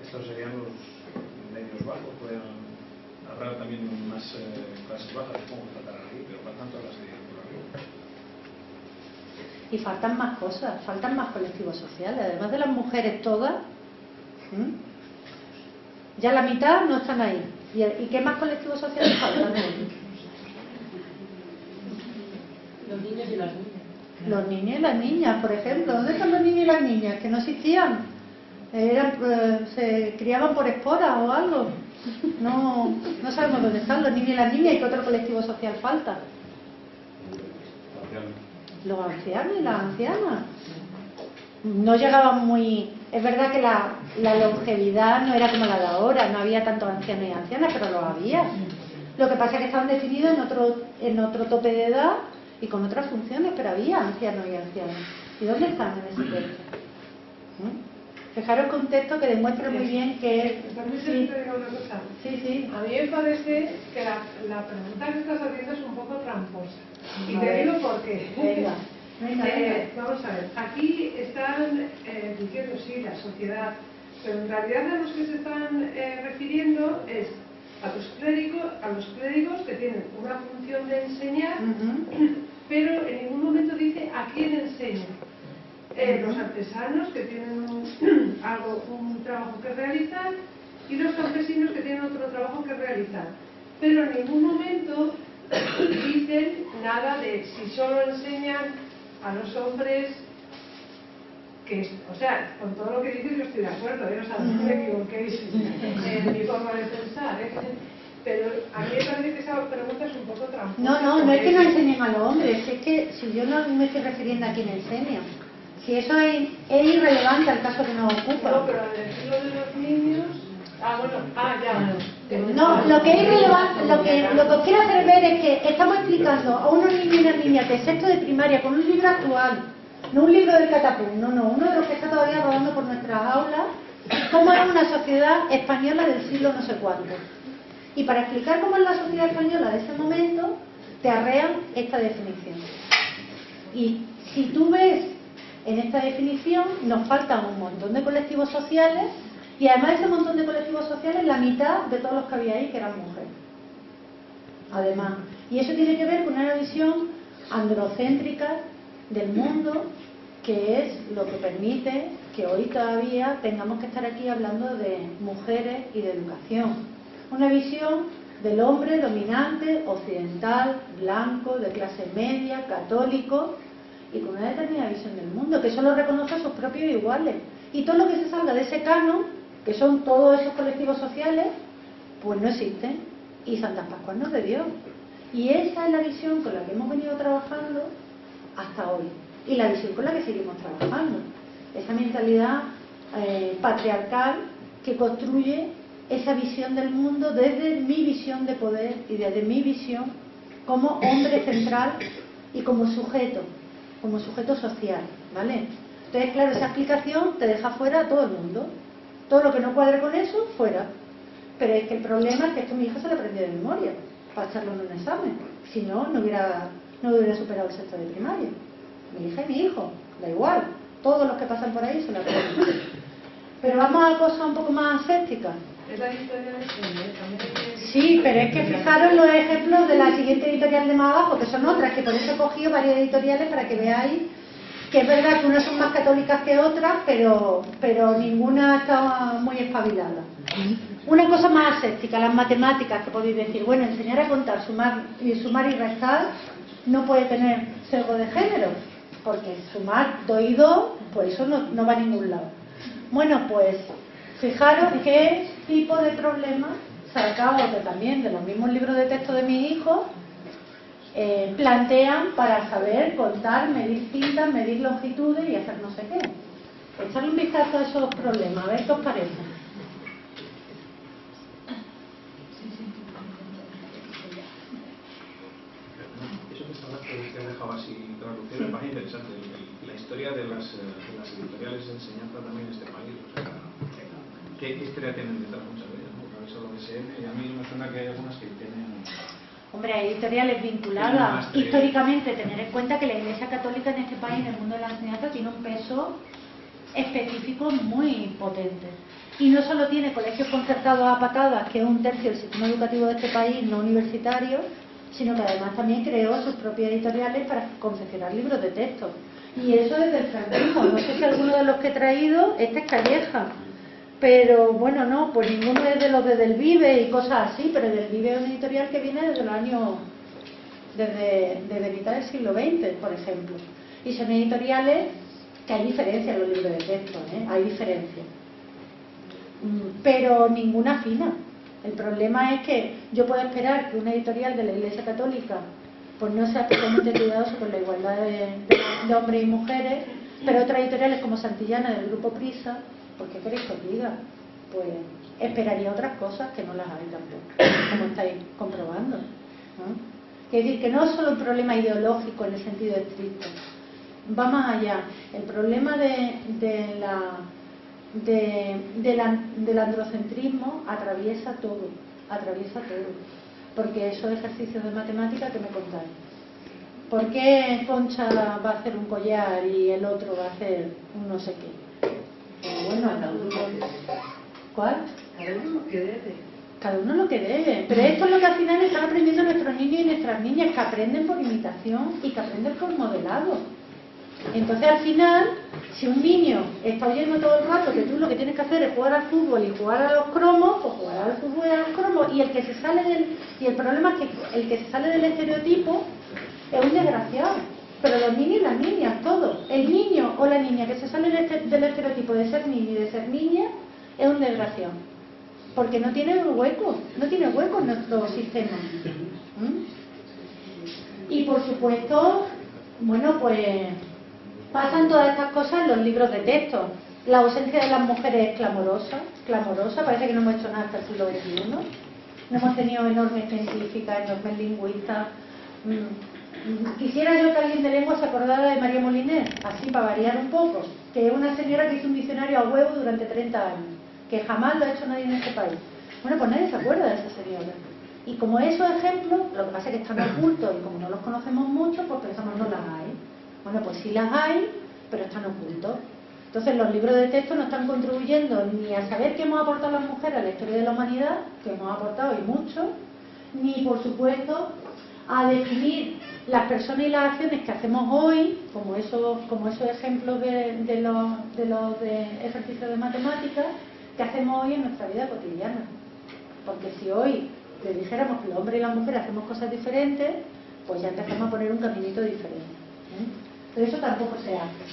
Estos serían los medios bajos, pueden habrá también más clases bajas, supongo que faltarán ahí, pero faltan todas las que digan por arriba. Y faltan más cosas, faltan más colectivos sociales, además de las mujeres todas. Ya la mitad no están ahí. ¿Y qué más colectivos sociales faltan? Los niños y las niñas. Los niños y las niñas, por ejemplo. ¿Dónde están los niños y las niñas? Que no existían. Se criaban por esporas o algo. No sabemos dónde están los niños y las niñas. ¿Y qué otro colectivo social falta? Los ancianos y las ancianas. No llegaban muy... Es verdad que la longevidad no era como la de ahora, no había tantos ancianos y ancianas, pero los había. Lo que pasa es que estaban definidos en otro tope de edad y con otras funciones, pero había ancianos y ancianas. ¿Y dónde están en ese texto? Fijaros que un texto que demuestra muy bien que es... Permíteme que te diga una cosa. Sí. A mí me parece que la pregunta que estás haciendo es un poco tramposa. Y A te ver. digo por qué. Venga. Vamos a ver, aquí están diciendo sí, la sociedad, pero en realidad a los que se están refiriendo es a los clérigos que tienen una función de enseñar, pero en ningún momento dice a quién enseña. Los artesanos que tienen un trabajo que realizar y los campesinos que tienen otro trabajo que realizar. Pero en ningún momento dicen nada de si solo enseñan a los hombres, o sea, con todo lo que dices yo estoy de acuerdo, o sea, no me equivoquéis en mi forma de pensar, pero a mí me parece que esa pregunta es un poco tramposa. No es que no enseñen a los hombres, es que si yo no me estoy refiriendo a quién enseña. Si eso es irrelevante al caso que nos ocupa. No, pero al decirlo de los niños... ya. No, lo que es irrelevante, lo que os quiero hacer ver es que estamos explicando a unos niños y unas niñas de sexto de primaria con un libro actual, no un libro del catapum, uno de los que está todavía rodando por nuestras aulas, cómo era una sociedad española del siglo no sé cuánto. Y para explicar cómo es la sociedad española de ese momento, te arrean esta definición. Y si tú ves en esta definición, nos faltan un montón de colectivos sociales, y además de ese montón de colectivos sociales, la mitad de todos los que había ahí que eran mujeres. Además, y eso tiene que ver con una visión androcéntrica del mundo, que es lo que permite que hoy todavía tengamos que estar aquí hablando de mujeres y de educación. Una visión del hombre dominante, occidental, blanco, de clase media, católico, y con una determinada visión del mundo, que solo reconoce a sus propios iguales. Y todo lo que se salga de ese canon que son todos esos colectivos sociales, pues no existen. Y Santas Pascuas no es de Dios. Y esa es la visión con la que hemos venido trabajando hasta hoy. Y la visión con la que seguimos trabajando. Esa mentalidad patriarcal que construye esa visión del mundo desde mi visión de poder y desde mi visión como hombre central y como sujeto social, ¿vale? Entonces, claro, esa explicación te deja fuera a todo el mundo. Todo lo que no cuadre con eso, fuera. Pero es que el problema es que esto mi hija se lo aprendió de memoria para echarlo en un examen. Si no, no hubiera superado el sexto de primaria. Mi hija y mi hijo, da igual. Todos los que pasan por ahí se lo aprenden. Pero vamos a cosas un poco más ascéticas. Es la historia de también. Sí, pero es que fijaros los ejemplos de la siguiente editorial de más abajo, que son otras, que por eso he cogido varias editoriales para que veáis que es verdad que unas son más católicas que otras, pero ninguna está muy espabilada. Una cosa más ascética, las matemáticas, que podéis decir, bueno, enseñar a contar, sumar y restar no puede tener sesgo de género, porque sumar 2 y 2, pues eso no va a ningún lado. Bueno, pues fijaros qué tipo de problemas sacados también de los mismos libros de texto de mis hijos plantean para saber contar, medir cintas, medir longitudes y hacer no sé qué. Echarle un vistazo a esos problemas, a ver qué os parece. Eso que estaba que dejaba así traducido me parece interesante. La historia de las editoriales de enseñanza también en este país. O sea, ¿qué historia tienen detrás muchas veces? ¿No? Por eso lo que se y a mí me suena que hay algunas que tienen. Hombre, hay editoriales vinculadas históricamente. Tener en cuenta que la Iglesia Católica en este país, en el mundo de la enseñanza, tiene un peso específico muy potente. Y no solo tiene colegios concertados a patadas, que es 1/3 del sistema educativo de este país, no universitario, sino que además también creó sus propias editoriales para confeccionar libros de texto. Y eso desde el franquismo. No sé si alguno de los que he traído, esta es Calleja. Pero bueno, no, pues ninguno es de los de Del Vive y cosas así, pero Del Vive es una editorial que viene desde los años, desde mitad del siglo XX, por ejemplo. Y son editoriales que hay diferencia en los libros de texto, hay diferencia. Pero ninguna fina. El problema es que yo puedo esperar que una editorial de la Iglesia Católica pues no sea especialmente cuidadosa con la igualdad de hombres y mujeres, pero otras editoriales como Santillana del Grupo Prisa, pues ¿qué queréis que os diga? Pues esperaría otras cosas que no las hay tampoco, como estáis comprobando, ¿no? Es decir, que no es solo un problema ideológico en el sentido estricto, va más allá. El problema del androcentrismo atraviesa todo, porque esos ejercicios de matemática que me contáis. ¿Por qué Concha va a hacer un collar y el otro va a hacer un no sé qué? Bueno, ¿cuál? Cada uno lo que debe. Cada uno lo que debe. Pero esto es lo que al final están aprendiendo nuestros niños y nuestras niñas, que aprenden por imitación y que aprenden por modelado. Entonces al final, si un niño está oyendo todo el rato que tú lo que tienes que hacer es jugar al fútbol y jugar a los cromos, pues jugar al fútbol y a los cromos, y el problema es que el que se sale del estereotipo es un desgraciado. Pero los niños y las niñas, todos. El niño o la niña que se sale del estereotipo de ser niño y de ser niña es un desgraciado. Porque no tiene hueco en nuestro sistema. Y por supuesto, bueno, pues pasan todas estas cosas en los libros de texto. La ausencia de las mujeres es clamorosa, parece que no hemos hecho nada hasta el siglo XXI. No hemos tenido enormes científicas, enormes lingüistas. Quisiera yo que alguien de lengua se acordara de María Moliner, así para variar un poco, que es una señora que hizo un diccionario a huevo durante 30 años, que jamás lo ha hecho nadie en este país. Bueno, pues nadie se acuerda de esa señora. Y como esos ejemplos, lo que pasa es que están ocultos y como no los conocemos mucho, pues pensamos no las hay. Bueno, pues sí las hay, pero están ocultos. Entonces los libros de texto no están contribuyendo ni a saber qué hemos aportado las mujeres a la historia de la humanidad, que hemos aportado y mucho, ni por supuesto a definir las personas y las acciones que hacemos hoy, como esos ejemplos de los ejercicios de matemáticas, que hacemos hoy en nuestra vida cotidiana. Porque si hoy le dijéramos que los hombres y las mujeres hacemos cosas diferentes, pues ya empezamos a poner un caminito diferente. Pero eso tampoco se hace.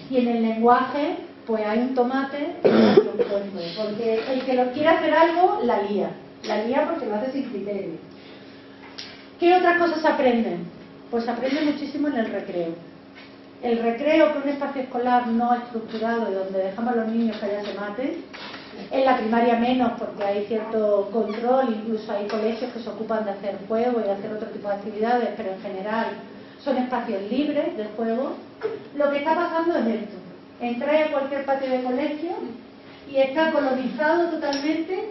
Y en el lenguaje, pues hay un tomate que no lo encuentre, porque el que lo quiere hacer algo la lía porque lo hace sin criterio. ¿Qué otras cosas se aprenden? Pues se aprende muchísimo en el recreo. El recreo, que es un espacio escolar no estructurado y donde dejamos a los niños que allá se maten. En la primaria menos, porque hay cierto control, incluso hay colegios que se ocupan de hacer juego y de hacer otro tipo de actividades, pero en general son espacios libres de juego. Lo que está pasando es esto: entráis a cualquier patio de colegio y está colonizado totalmente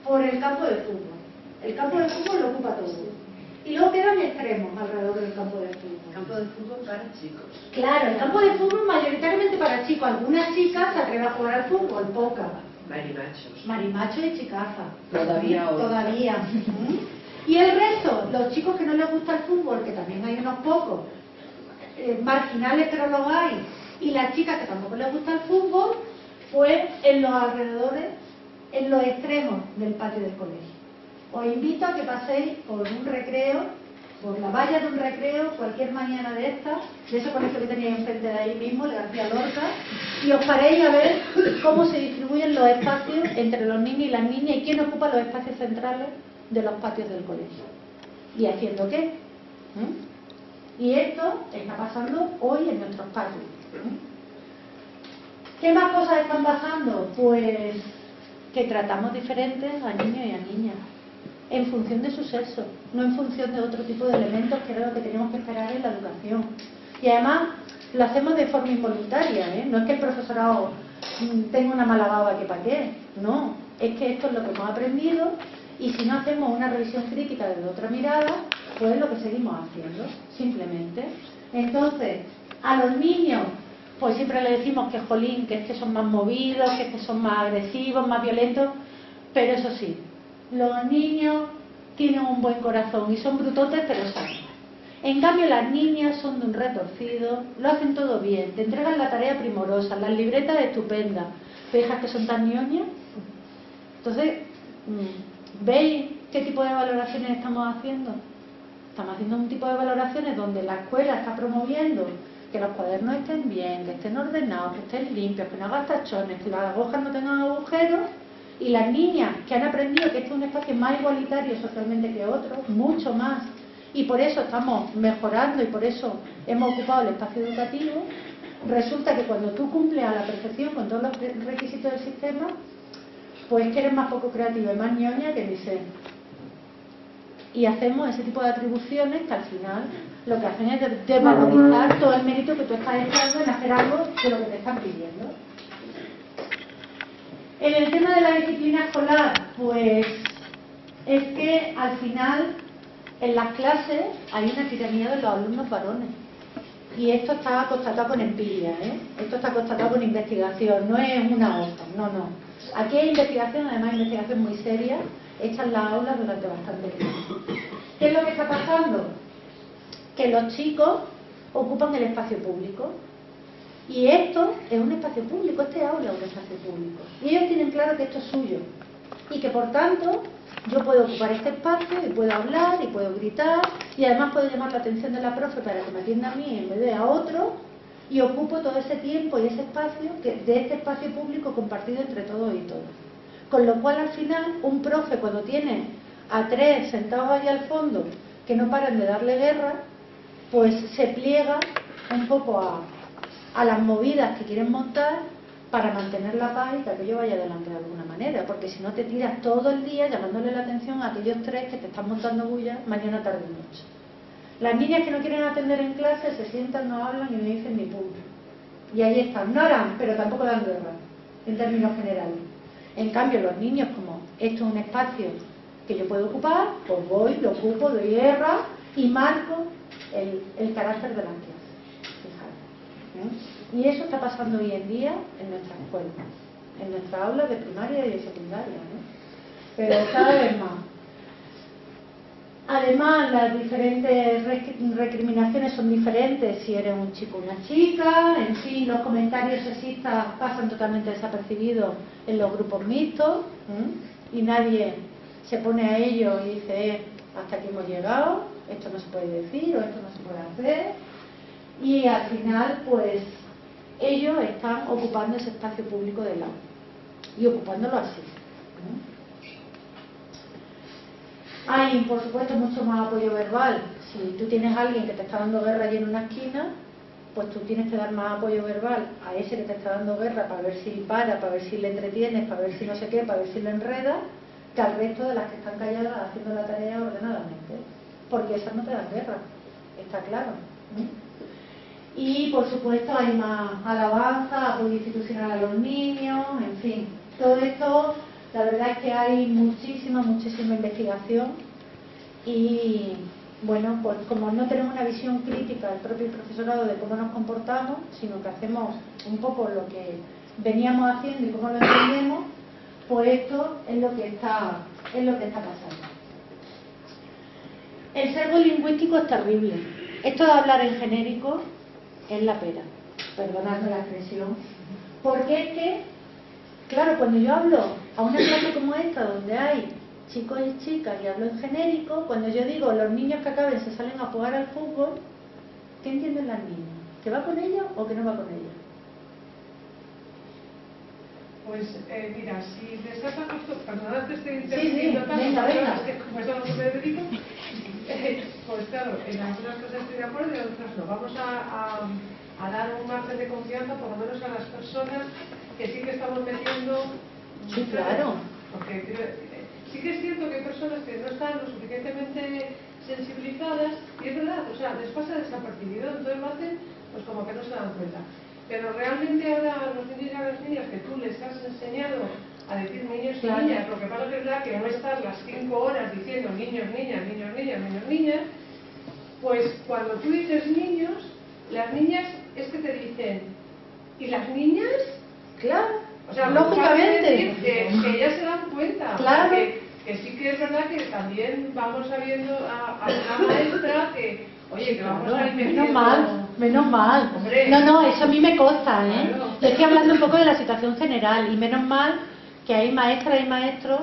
por el campo de fútbol. El campo de fútbol lo ocupa todo. Y luego quedan extremos alrededor del campo de fútbol. Campo de fútbol para chicos. Claro, el campo de fútbol mayoritariamente para chicos. Algunas chicas se atreven a jugar al fútbol, pocas. Marimachos. Marimacho y chicaza. Todavía hoy. Todavía. Y el resto, los chicos que no les gusta el fútbol, que también hay unos pocos, marginales pero los hay, y las chicas que tampoco les gusta el fútbol, pues en los alrededores, en los extremos del patio del colegio. Os invito a que paséis por un recreo, por la valla de un recreo, cualquier mañana de estas, de ese colegio que tenéis enfrente de ahí mismo, el García Lorca, y os paréis a ver cómo se distribuyen los espacios entre los niños y las niñas y quién ocupa los espacios centrales de los patios del colegio. ¿Y haciendo qué? Y esto está pasando hoy en nuestros patios. ¿Qué más cosas están pasando? Pues que tratamos diferentes a niños y a niñas en función de su sexo, no en función de otro tipo de elementos que es lo que tenemos que esperar en la educación. Y además lo hacemos de forma involuntaria, ¿eh? No es que el profesorado tenga una mala baba que pa' qué, no, es que esto es lo que hemos aprendido y si no hacemos una revisión crítica desde otra mirada, pues es lo que seguimos haciendo, simplemente. Entonces, a los niños, pues siempre le decimos que jolín, que es que son más movidos, que es que son más agresivos, más violentos, pero eso sí, los niños tienen un buen corazón y son brutotes pero sanos. En cambio las niñas son de un retorcido, lo hacen todo bien, te entregan la tarea primorosa, las libretas estupendas, fijas que son tan ñoñas. Entonces, ¿veis qué tipo de valoraciones estamos haciendo? Estamos haciendo un tipo de valoraciones donde la escuela está promoviendo que los cuadernos estén bien, que estén ordenados, que estén limpios, que no hagan tachones, que las hojas no tengan agujeros. Y las niñas que han aprendido que este es un espacio más igualitario socialmente que otros, mucho más, y por eso estamos mejorando y por eso hemos ocupado el espacio educativo, resulta que cuando tú cumples a la perfección con todos los requisitos del sistema, pues que eres más poco creativa y más ñoña que ni sé. Y hacemos ese tipo de atribuciones que al final lo que hacen es desvalorizar todo el mérito que tú estás echando en hacer algo de lo que te están pidiendo. En el tema de la disciplina escolar, pues es que al final en las clases hay una tiranía de los alumnos varones. Y esto está constatado con empiria, ¿eh? Esto está constatado con investigación, no es una otra, no. Aquí hay investigación, además investigación muy seria, hecha en las aulas durante bastante tiempo. ¿Qué es lo que está pasando? Que los chicos ocupan el espacio público. Y esto es un espacio público, este aula es un espacio público. Y ellos tienen claro que esto es suyo. Y que por tanto yo puedo ocupar este espacio y puedo hablar y puedo gritar y además puedo llamar la atención de la profe para que me atienda a mí en vez de a otro y ocupo todo ese tiempo y ese espacio de este espacio público compartido entre todos y todas. Con lo cual al final un profe cuando tiene a 3 sentados ahí al fondo que no paran de darle guerra, pues se pliega un poco a las movidas que quieren montar para mantener la paz y que aquello vaya adelante de alguna manera, porque si no te tiras todo el día llamándole la atención a aquellos 3 que te están montando bulla mañana, tarde y noche. Las niñas que no quieren atender en clase se sientan, no hablan y no dicen ni punto. Y ahí están, no harán, pero tampoco dan guerra, en términos generales. En cambio, los niños, como esto es un espacio que yo puedo ocupar, pues voy, lo ocupo, doy guerra y marco el carácter de las clases. Y eso está pasando hoy en día en nuestras escuelas, en nuestras aulas de primaria y de secundaria, ¿no? Pero cada vez más. Además, las diferentes recriminaciones son diferentes si eres un chico o una chica. En fin, los comentarios sexistas pasan totalmente desapercibidos en los grupos mixtos, y nadie se pone a ello y dice hasta aquí hemos llegado, esto no se puede decir o esto no se puede hacer. Y al final, pues ellos están ocupando ese espacio público del aula y ocupándolo así, ¿no? Hay, por supuesto, mucho más apoyo verbal. Si tú tienes a alguien que te está dando guerra allí en una esquina, pues tú tienes que dar más apoyo verbal a ese que te está dando guerra para ver si para ver si le entretienes, para ver si no sé qué, para ver si le enredas, que al resto de las que están calladas haciendo la tarea ordenadamente. Porque esas no te dan guerra, está claro, ¿no? Y, por supuesto, hay más alabanza, apoyo institucional a los niños, en fin. Todo esto, la verdad es que hay muchísima investigación y, bueno, pues como no tenemos una visión crítica del propio profesorado de cómo nos comportamos, sino que hacemos un poco lo que veníamos haciendo y cómo lo entendemos, pues esto es lo que está pasando. El sesgo lingüístico es terrible. Esto de hablar en genérico es la pera, perdonadme la expresión, porque es que, claro, cuando yo hablo a una clase como esta, donde hay chicos y chicas y hablo en genérico, cuando yo digo los niños que acaben se salen a jugar al fútbol, ¿qué entienden las niñas? ¿Que va con ellos o que no va con ellos? Pues mira, si te estás acostumbrado, perdonad que estoy interrumpiendo tanto, venga. es que como es a lo que me dedico, pues claro, en algunas cosas estoy de acuerdo y en otras no. Vamos a dar un margen de confianza, por lo menos a las personas que sí que estamos metiendo. Sí, claro. Porque sí que es cierto que hay personas que no están lo suficientemente sensibilizadas, y es verdad, o sea, les pasa desapercibido, entonces lo hacen pues como que no se dan cuenta. Pero realmente ahora a los niños y a las niñas que tú les has enseñado a decir niños y niñas, lo que pasa es verdad que no estás las 5 horas diciendo niños, niñas, niños, niñas, niños, niñas, pues cuando tú dices niños, las niñas es que te dicen, ¿y las niñas? Claro, o sea, lógicamente. Decir que ellas se dan cuenta. Claro. Que sí que es verdad que también vamos sabiendo a una maestra que, oye, que vamos a ir metiendo... Menos mal. Hombre. No, eso a mí me consta, ¿eh? Claro. Yo estoy hablando un poco de la situación general y menos mal que hay maestras y maestros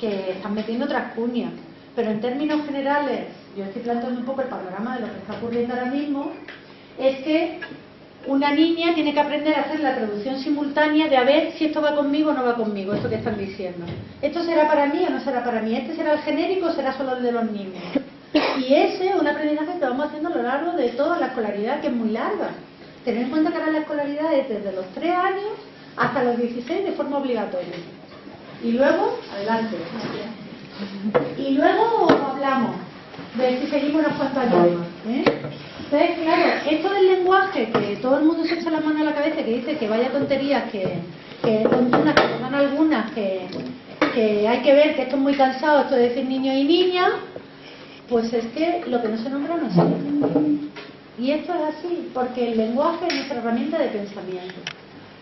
que están metiendo otras cuñas. Pero en términos generales, yo estoy planteando un poco el panorama de lo que está ocurriendo ahora mismo, es que una niña tiene que aprender a hacer la traducción simultánea de a ver si esto va conmigo o no va conmigo, esto que están diciendo. ¿Esto será para mí o no será para mí? ¿Este será el genérico o será solo el de los niños? Y ese es un aprendizaje que vamos haciendo a lo largo de toda la escolaridad, que es muy larga. Tener en cuenta que ahora la escolaridad es desde los 3 años hasta los 16 de forma obligatoria. Y luego, adelante. Y luego hablamos de si seguimos unos cuantos años más, ¿eh? Entonces, claro, esto del lenguaje, que todo el mundo se echa la mano a la cabeza, que dice que vaya tonterías, que tontunas, que toman algunas, que hay que ver que esto es muy cansado, esto de decir niños y niñas, pues es que lo que no se nombra no existe. Y esto es así, porque el lenguaje es nuestra herramienta de pensamiento.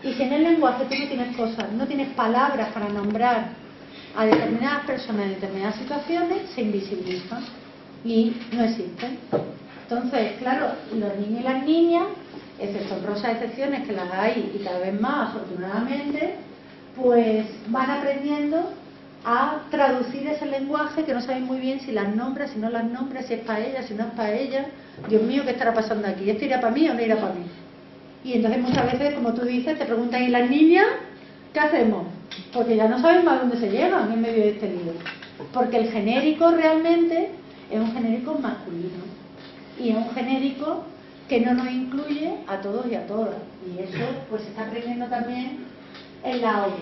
Y si en el lenguaje tú no tienes cosas, no tienes palabras para nombrar a determinadas personas en determinadas situaciones, se invisibilizan y no existen. Entonces, claro, los niños y las niñas, excepto honrosas excepciones que las hay y cada vez más, afortunadamente, pues van aprendiendo a traducir ese lenguaje que no saben muy bien si las nombra, si no las nombra, si es para ella, si no es para ella. Dios mío, ¿qué estará pasando aquí? ¿Esto irá para mí o no irá para mí? Y entonces muchas veces, como tú dices, te preguntan, ¿y las niñas? ¿Qué hacemos? Porque ya no saben más dónde se llegan en medio de este lío. Porque el genérico realmente es un genérico masculino. Y es un genérico que no nos incluye a todos y a todas. Y eso pues se está aprendiendo también en la aula.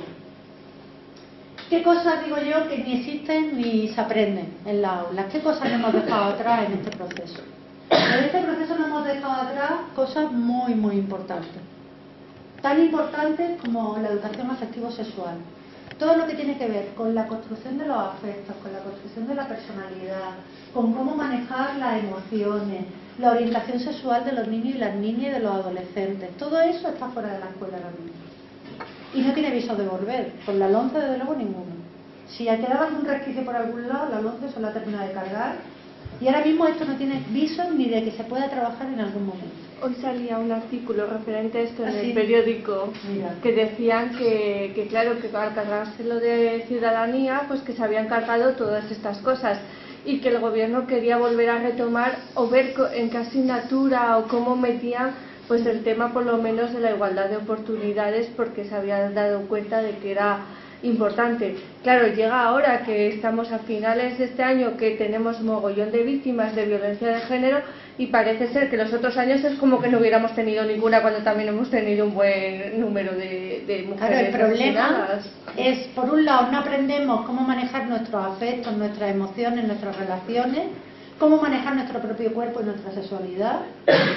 ¿Qué cosas digo yo que ni existen ni se aprenden en la aula? ¿Qué cosas no hemos dejado atrás en este proceso? En este proceso no hemos dejado atrás cosas muy, muy importantes. Tan importantes como la educación afectivo-sexual. Todo lo que tiene que ver con la construcción de los afectos, con la construcción de la personalidad, con cómo manejar las emociones, la orientación sexual de los niños y las niñas y de los adolescentes. Todo eso está fuera de la escuela ahora mismo. Y no tiene viso de volver. Con la LOMCE, desde luego, ninguno. Si quedaba algún resquicio por algún lado, la LOMCE se la ha terminado de cargar. Y ahora mismo esto no tiene viso ni de que se pueda trabajar en algún momento. Hoy salía un artículo referente a esto en ¿Ah, sí? el periódico. Mira. Que decían que claro, que al cargárselo de ciudadanía, pues que se habían cargado todas estas cosas y que el gobierno quería volver a retomar o ver en qué asignatura o cómo metían pues el tema por lo menos de la igualdad de oportunidades, porque se había dado cuenta de que era importante. Claro, llega ahora que estamos a finales de este año, que tenemos mogollón de víctimas de violencia de género, y parece ser que los otros años es como que no hubiéramos tenido ninguna, cuando también hemos tenido un buen número de mujeres. Claro, el problema asesinadas. es, por un lado, no aprendemos cómo manejar nuestros afectos, nuestras emociones, nuestras relaciones, cómo manejar nuestro propio cuerpo y nuestra sexualidad,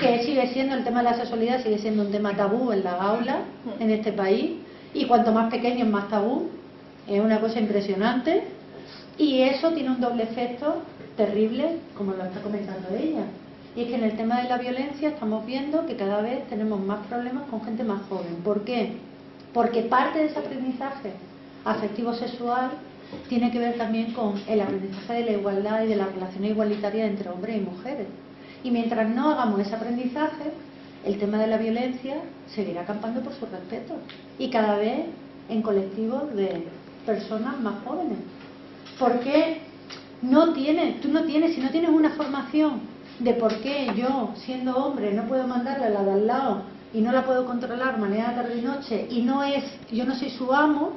que sigue siendo, el tema de la sexualidad sigue siendo un tema tabú en las aulas, en este país, y cuanto más pequeño más tabú, es una cosa impresionante, y eso tiene un doble efecto terrible, como lo está comentando ella, y es que en el tema de la violencia estamos viendo que cada vez tenemos más problemas con gente más joven. ¿Por qué? Porque parte de ese aprendizaje afectivo sexual tiene que ver también con el aprendizaje de la igualdad y de las relaciones igualitarias entre hombres y mujeres, y mientras no hagamos ese aprendizaje, el tema de la violencia seguirá campando por su respeto, y cada vez en colectivos de personas más jóvenes. Porque si no tienes una formación de por qué yo, siendo hombre, no puedo mandarle a la de al lado y no la puedo controlar mañana, tarde y noche, y yo no soy su amo,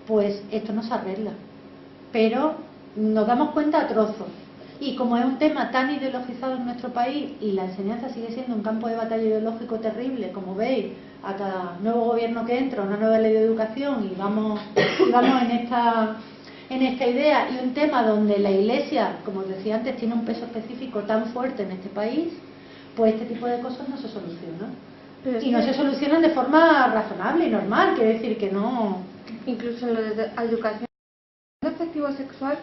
pues esto no se arregla. Pero nos damos cuenta a trozos. Y como es un tema tan ideologizado en nuestro país, y la enseñanza sigue siendo un campo de batalla ideológico terrible, como veis, a cada nuevo gobierno que entra, una nueva ley de educación, y vamos en esta idea, y un tema donde la Iglesia, como os decía antes, tiene un peso específico tan fuerte en este país, pues este tipo de cosas no se solucionan. Y no se solucionan de forma razonable y normal, quiere decir que no. Incluso en lo de educación afectivo sexual,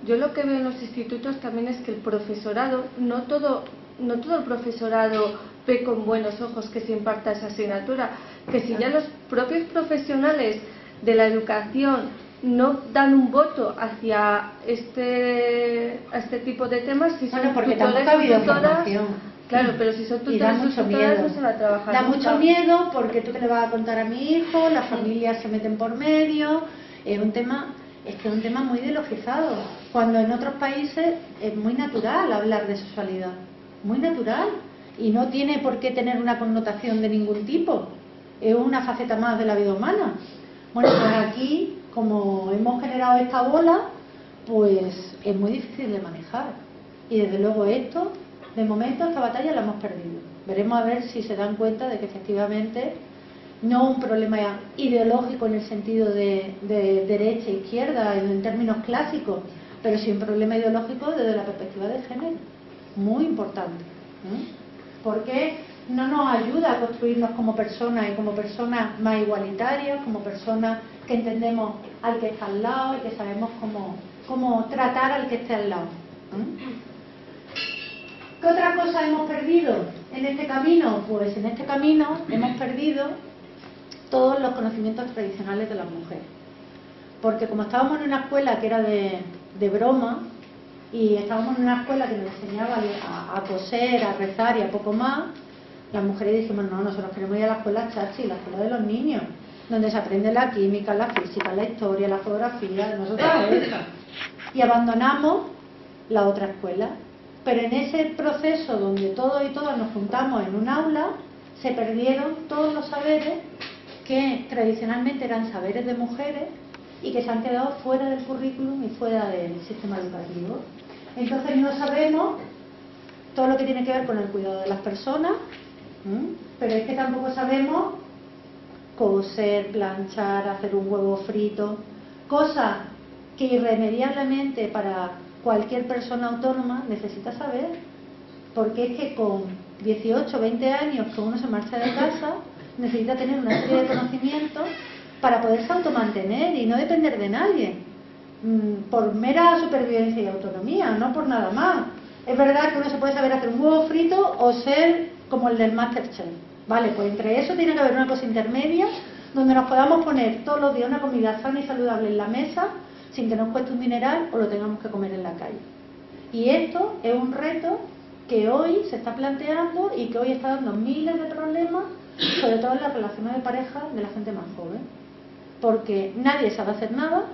yo lo que veo en los institutos también es que el profesorado, no todo el profesorado ve con buenos ojos que se imparta esa asignatura, que si ya los propios profesionales de la educación no dan un voto hacia este tipo de temas, si son porque tutores, tampoco ha habido tutoras, formación. Claro, pero si son Y da tutores mucho o tutoras miedo. no se va a trabajar Da nunca. mucho miedo porque tú te le vas a contar a mi hijo, las familias se meten por medio, es un tema muy ideologizado, cuando en otros países es muy natural hablar de sexualidad, muy natural, y no tiene por qué tener una connotación de ningún tipo, es una faceta más de la vida humana. Bueno, pues aquí, como hemos generado esta bola, pues es muy difícil de manejar, y desde luego de momento esta batalla la hemos perdido. Veremos a ver si se dan cuenta de que efectivamente no un problema ideológico en el sentido de derecha e izquierda en términos clásicos, pero sí un problema ideológico desde la perspectiva de género, muy importante, porque no nos ayuda a construirnos como personas y como personas más igualitarias, como personas que entendemos al que está al lado y que sabemos cómo tratar al que esté al lado. ¿Qué otra cosa hemos perdido en este camino? Pues en este camino hemos perdido todos los conocimientos tradicionales de las mujeres, porque como estábamos en una escuela que era de broma, y estábamos en una escuela que nos enseñaba a coser, a rezar y a poco más, las mujeres dijimos, no, nosotros queremos ir a la escuela chachi, la escuela de los niños, donde se aprende la química, la física, la historia, la geografía, nosotros eso. Y abandonamos la otra escuela. Pero en ese proceso donde todos y todas nos juntamos en un aula, se perdieron todos los saberes que tradicionalmente eran saberes de mujeres y que se han quedado fuera del currículum y fuera del sistema educativo. Entonces no sabemos todo lo que tiene que ver con el cuidado de las personas, pero es que tampoco sabemos coser, planchar, hacer un huevo frito, cosas que irremediablemente para cualquier persona autónoma necesita saber, porque es que con 18 o 20 años que uno se marcha de casa, necesita tener una serie de conocimientos para poderse automantener y no depender de nadie, por mera supervivencia y autonomía, no por nada más. Es verdad que uno se puede saber hacer un huevo frito o ser como el del Masterchef, vale, pues entre eso tiene que haber una cosa intermedia donde nos podamos poner todos los días una comida sana y saludable en la mesa sin que nos cueste un dineral o lo tengamos que comer en la calle. Y esto es un reto que hoy se está planteando y que hoy está dando miles de problemas, sobre todo en las relaciones de pareja de la gente más joven, porque nadie sabe hacer nada.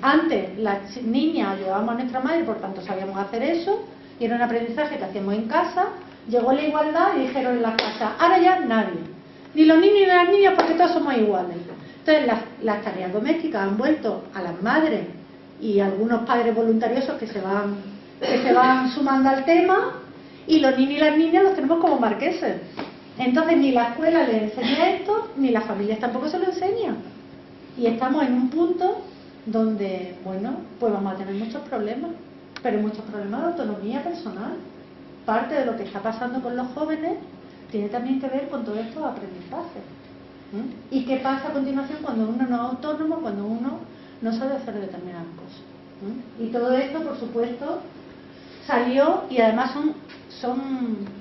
Antes las niñas llevábamos a nuestra madre, por tanto sabíamos hacer eso y era un aprendizaje que hacíamos en casa, llegó la igualdad y dijeron en las casas, ahora ya nadie, ni los niños ni las niñas, porque todos somos iguales. Entonces las tareas domésticas han vuelto a las madres y algunos padres voluntariosos que se van sumando al tema, y los niños y las niñas los tenemos como marqueses. Entonces ni la escuela les enseña esto, ni las familias tampoco se lo enseñan. Y estamos en un punto donde, bueno, pues vamos a tener muchos problemas, pero muchos problemas de autonomía personal. Parte de lo que está pasando con los jóvenes tiene también que ver con todos estos aprendizajes. ¿Y qué pasa a continuación cuando uno no es autónomo, cuando uno no sabe hacer determinadas cosas? Y todo esto, por supuesto, salió, y además son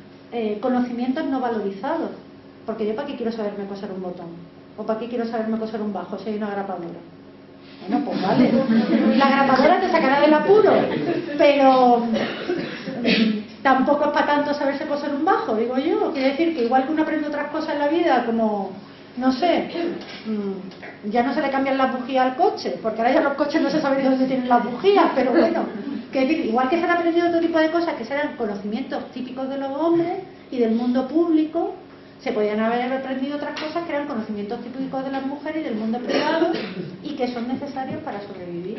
conocimientos no valorizados. Porque yo, ¿para qué quiero saberme coser un botón? ¿O para qué quiero saberme coser un bajo si hay una grapadora? Bueno, pues vale, la grapadora te sacará del apuro, pero tampoco es para tanto saberse coser un bajo, digo yo. Quiere decir que igual que uno aprende otras cosas en la vida, como, no sé, ya no se le cambian las bujías al coche, porque ahora ya los coches no se sabe de dónde tienen las bujías, pero bueno, que decir, igual que se han aprendido otro tipo de cosas que serán conocimientos típicos de los hombres y del mundo público, se podían haber aprendido otras cosas que eran conocimientos típicos de las mujeres y del mundo privado y que son necesarios para sobrevivir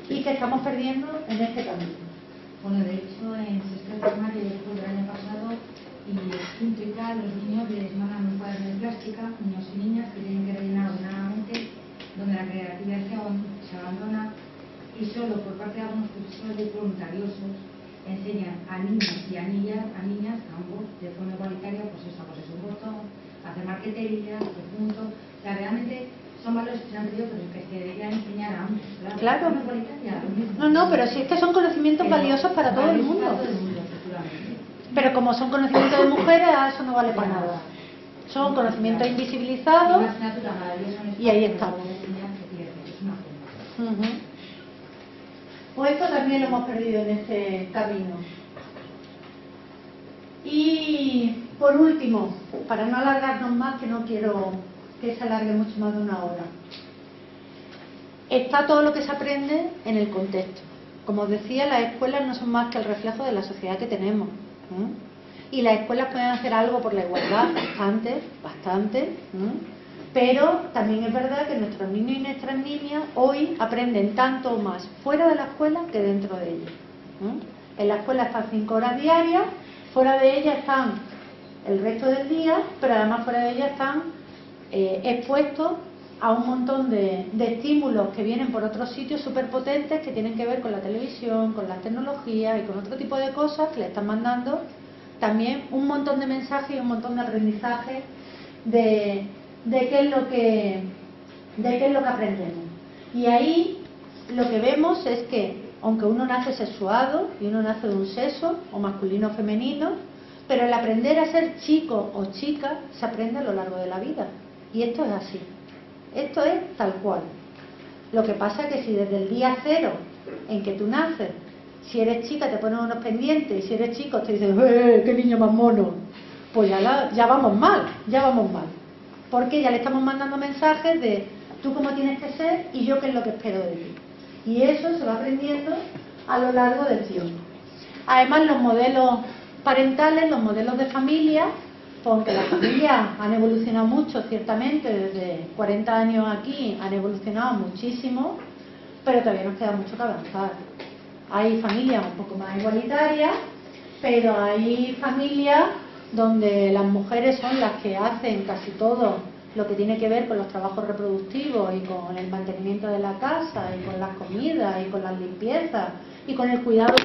y que estamos perdiendo en este camino. Bueno, de hecho, en sexto de primaria del año pasado, y quinto y tal, los niños les mandan un cuaderno de plástica, niños y niñas, que tienen que rellenar ordenadamente, donde la creatividad se abandona, y solo por parte de algunos profesores voluntariosos enseñan a niños y a niñas, ambos, de forma igualitaria, pues eso, pues es un botón, hacer marquetería, hacer puntos, o sea, realmente son valores que se han tenido, pero que se deberían enseñar a ambos, claro. De forma igualitaria, lo mismo. No, pero si es que son conocimientos valiosos para todo el mundo. Pero como son conocimientos de mujeres, eso no vale para nada. Son conocimientos invisibilizados y ahí estamos. Pues esto también lo hemos perdido en este camino. Y por último, para no alargarnos más, que no quiero que se alargue mucho más de una hora, está todo lo que se aprende en el contexto. Como os decía, las escuelas no son más que el reflejo de la sociedad que tenemos. Y las escuelas pueden hacer algo por la igualdad, bastante. Pero también es verdad que nuestros niños y nuestras niñas hoy aprenden tanto o más fuera de la escuela que dentro de ella. En la escuela están 5 horas diarias, fuera de ella están el resto del día, pero además fuera de ella están expuestos a un montón de estímulos que vienen por otros sitios súper potentes que tienen que ver con la televisión, con las tecnologías y con otro tipo de cosas que le están mandando también un montón de mensajes y un montón de aprendizaje de qué es lo que aprendemos. Y ahí lo que vemos es que, aunque uno nace sexuado y uno nace de un sexo, o masculino o femenino, pero el aprender a ser chico o chica se aprende a lo largo de la vida. Y esto es así. Esto es tal cual. Lo que pasa es que si desde el día cero en que tú naces, si eres chica te ponen unos pendientes y si eres chico te dicen ¡qué niño más mono! Pues ya vamos mal. Porque ya le estamos mandando mensajes de tú cómo tienes que ser y yo qué es lo que espero de ti. Y eso se va aprendiendo a lo largo del tiempo. Además, los modelos parentales, los modelos de familia, aunque las familias han evolucionado mucho, ciertamente, desde 40 años aquí han evolucionado muchísimo, pero todavía nos queda mucho que avanzar. Hay familias un poco más igualitarias, pero hay familias donde las mujeres son las que hacen casi todo lo que tiene que ver con los trabajos reproductivos y con el mantenimiento de la casa y con las comidas y con las limpiezas y con el cuidado de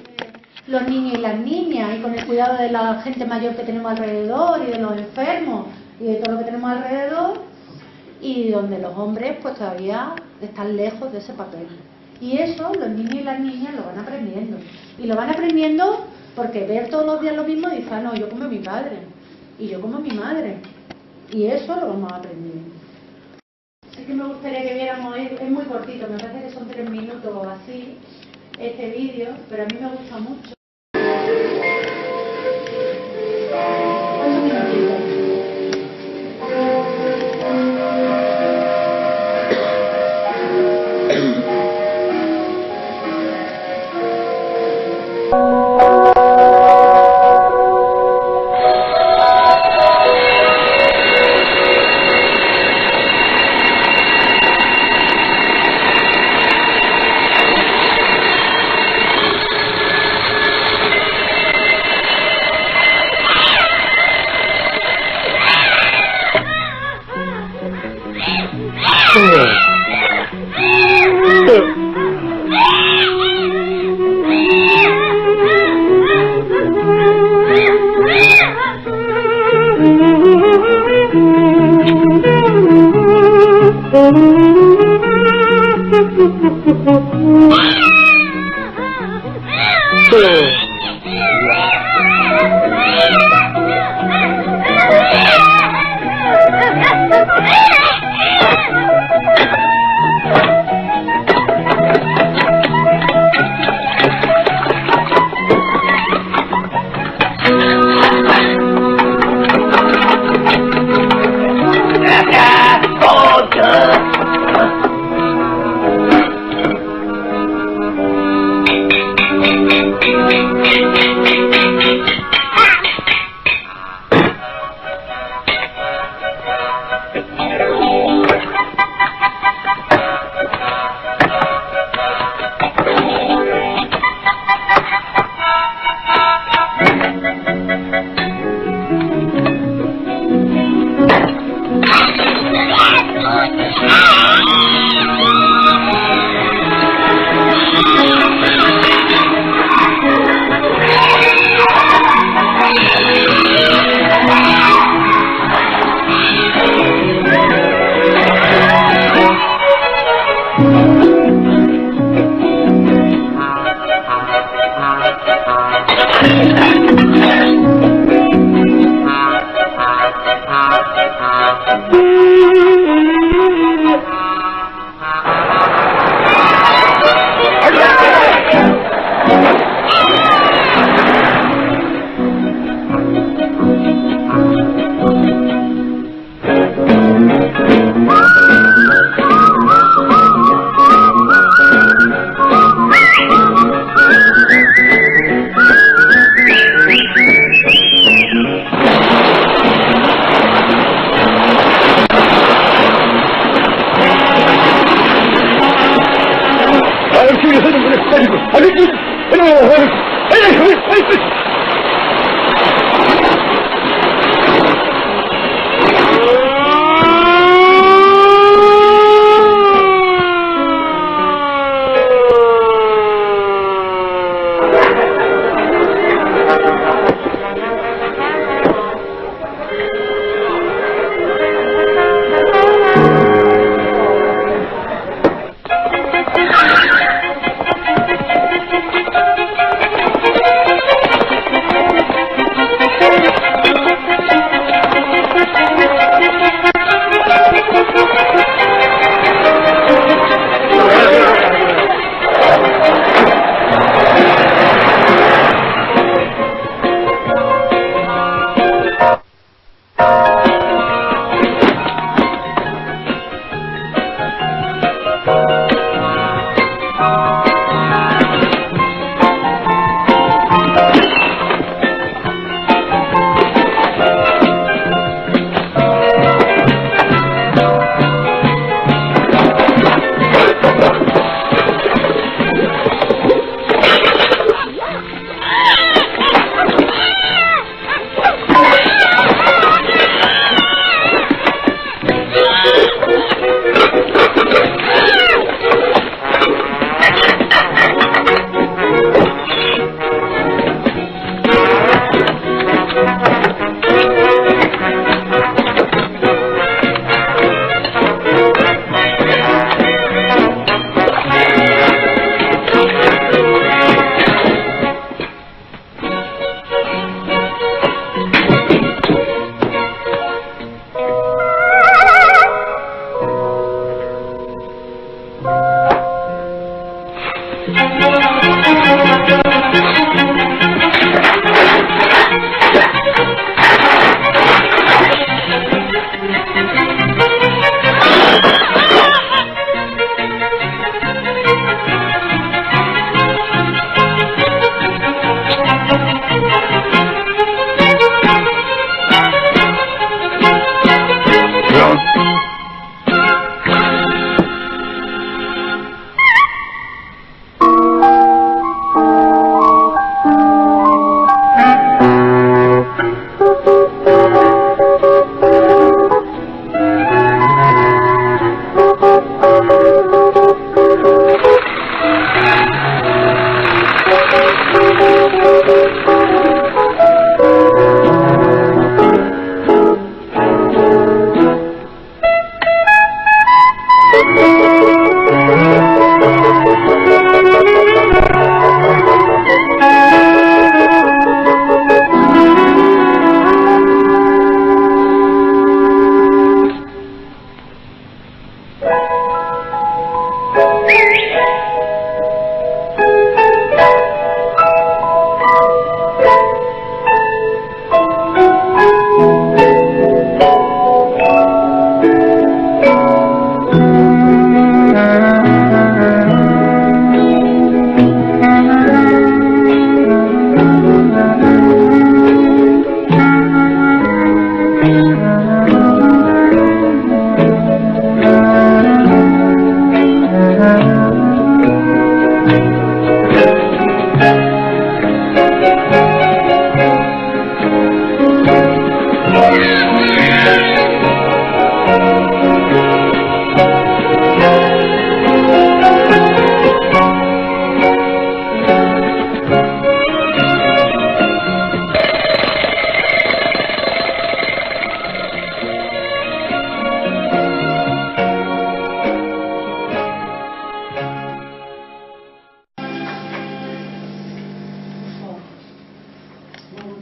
los niños y las niñas y con el cuidado de la gente mayor que tenemos alrededor y de los enfermos y de todo lo que tenemos alrededor, y donde los hombres pues todavía están lejos de ese papel. Y eso los niños y las niñas lo van aprendiendo, y lo van aprendiendo porque ver todos los días lo mismo y dicen, no, yo como mi padre y yo como mi madre, y eso lo vamos aprendiendo. Así que me gustaría que viéramos, es muy cortito, me parece que son 3 minutos o así este vídeo, pero a mí me gusta mucho. 8 minutitos.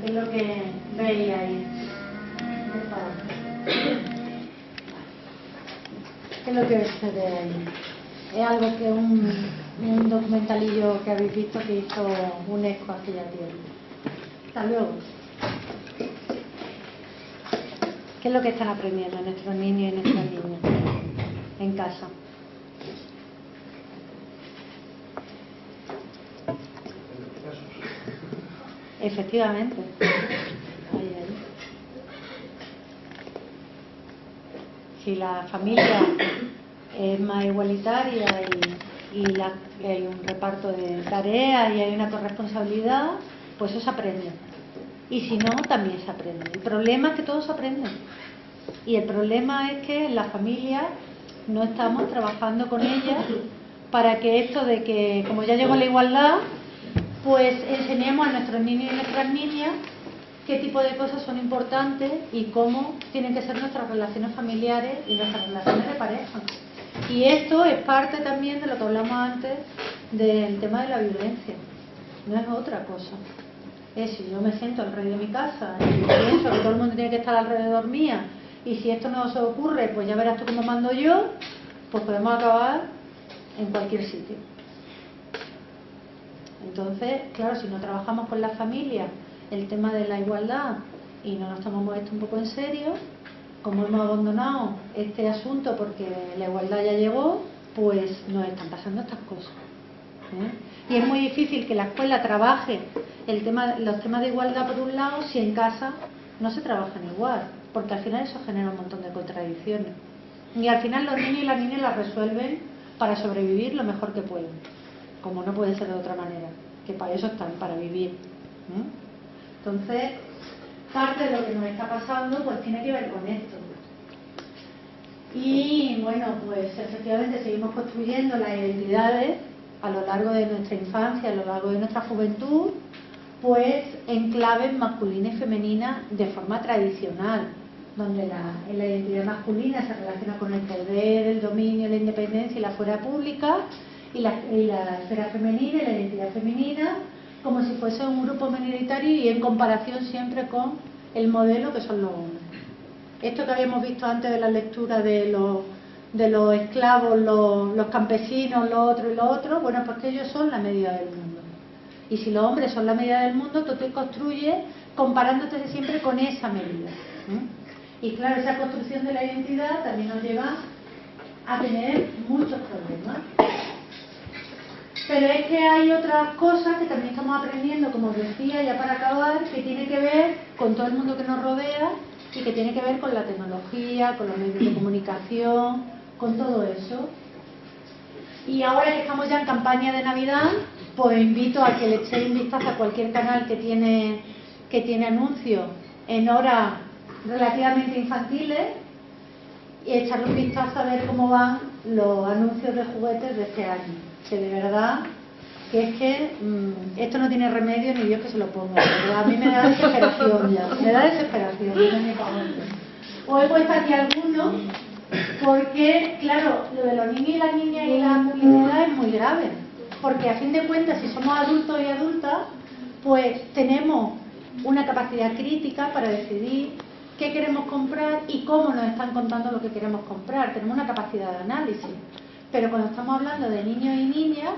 ¿qué es lo que veis ahí? ¿Qué es lo que se ve ahí? Es algo que un documentalillo que habéis visto que hizo UNESCO hace ya tiempo. Hasta luego. ¿Qué es lo que están aprendiendo nuestros niños y nuestras niñas en casa? Efectivamente. Ahí. Si la familia es más igualitaria y hay un reparto de tareas y hay una corresponsabilidad, pues eso se aprende. Y si no, también se aprende. El problema es que todos aprenden. Y el problema es que en la familia no estamos trabajando con ellas para que esto de que, como ya llegó la igualdad, pues enseñemos a nuestros niños y nuestras niñas qué tipo de cosas son importantes y cómo tienen que ser nuestras relaciones familiares y nuestras relaciones de pareja. Y esto es parte también de lo que hablamos antes del tema de la violencia. No es otra cosa. Es si yo me siento al rey de mi casa y pienso que todo el mundo tiene que estar alrededor mía, y si esto no se ocurre, pues ya verás tú cómo mando yo, pues podemos acabar en cualquier sitio. Entonces, claro, si no trabajamos con la familia el tema de la igualdad y no nos tomamos esto un poco en serio, como hemos abandonado este asunto porque la igualdad ya llegó, pues nos están pasando estas cosas. Y es muy difícil que la escuela trabaje los temas de igualdad por un lado si en casa no se trabajan igual, porque al final eso genera un montón de contradicciones. Y al final los niños y las niñas las resuelven para sobrevivir lo mejor que pueden, como no puede ser de otra manera, que para eso están, para vivir. Entonces, parte de lo que nos está pasando pues tiene que ver con esto. Y bueno, pues efectivamente seguimos construyendo las identidades a lo largo de nuestra infancia, a lo largo de nuestra juventud, pues en claves masculina y femenina de forma tradicional, donde la identidad masculina se relaciona con el poder, el dominio, la independencia y la fuerza pública, y la esfera femenina y la identidad femenina como si fuese un grupo minoritario y en comparación siempre con el modelo que son los hombres. Esto que habíamos visto antes de la lectura de los esclavos, los campesinos, lo otro y lo otro, bueno, pues que ellos son la medida del mundo. Y si los hombres son la medida del mundo, tú te construyes comparándote siempre con esa medida. Y claro, esa construcción de la identidad también nos lleva a tener muchos problemas. Pero es que hay otras cosas que también estamos aprendiendo, como os decía, ya para acabar, que tiene que ver con todo el mundo que nos rodea y que tiene que ver con la tecnología, con los medios de comunicación, con todo eso. Y ahora que estamos ya en campaña de Navidad, pues invito a que le echéis un vistazo a cualquier canal que tiene anuncios en horas relativamente infantiles y echarle un vistazo a ver cómo van los anuncios de juguetes de este año. Que de verdad, que es que esto no tiene remedio ni Dios que se lo ponga. De verdad, a mí me da desesperación ya. Me da desesperación. Os he puesto aquí algunos porque, claro, lo de los niños y las niñas y la publicidad es muy grave. Porque a fin de cuentas, si somos adultos y adultas, pues tenemos una capacidad crítica para decidir qué queremos comprar y cómo nos están contando lo que queremos comprar. Tenemos una capacidad de análisis. Pero cuando estamos hablando de niños y niñas,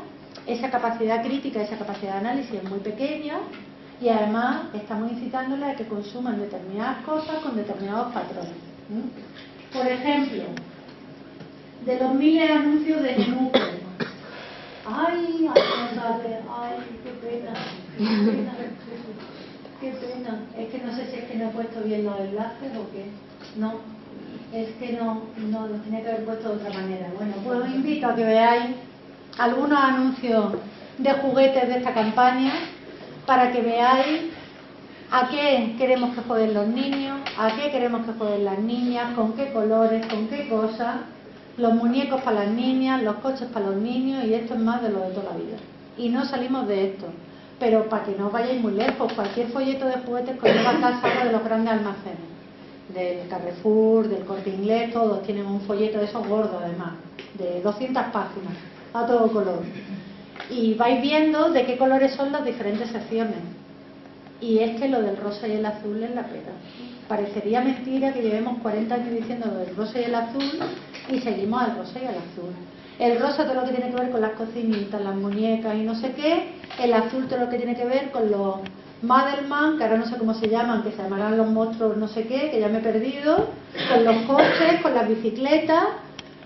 esa capacidad crítica, esa capacidad de análisis es muy pequeña y además estamos incitándoles a que consuman determinadas cosas con determinados patrones. Por ejemplo, de los miles de anuncios de Snooker. ¡Ay! ¡Qué pena! ¡Qué pena! Es que no sé si es que no he puesto bien los enlaces o qué. No. Es que no lo tenía que haber puesto de otra manera. Bueno, pues os invito a que veáis algunos anuncios de juguetes de esta campaña para que veáis a qué queremos que jueguen los niños, a qué queremos que jueguen las niñas, con qué colores, con qué cosas, los muñecos para las niñas, los coches para los niños, y esto es más de lo de toda la vida. Y no salimos de esto. Pero para que no os vayáis muy lejos, cualquier folleto de juguetes que lleva a casa de los grandes almacenes, del Carrefour, del Corte Inglés, todos tienen un folleto de esos gordos además, de 200 páginas, a todo color. Y vais viendo de qué colores son las diferentes secciones. Y es que lo del rosa y el azul es la pera. Parecería mentira que llevemos 40 años diciendo lo del rosa y el azul y seguimos al rosa y al azul. El rosa todo lo que tiene que ver con las cocinitas, las muñecas y no sé qué. El azul todo lo que tiene que ver con los Madelman, que ahora no sé cómo se llaman, que se llamarán los monstruos no sé qué, que ya me he perdido. Con los coches, con las bicicletas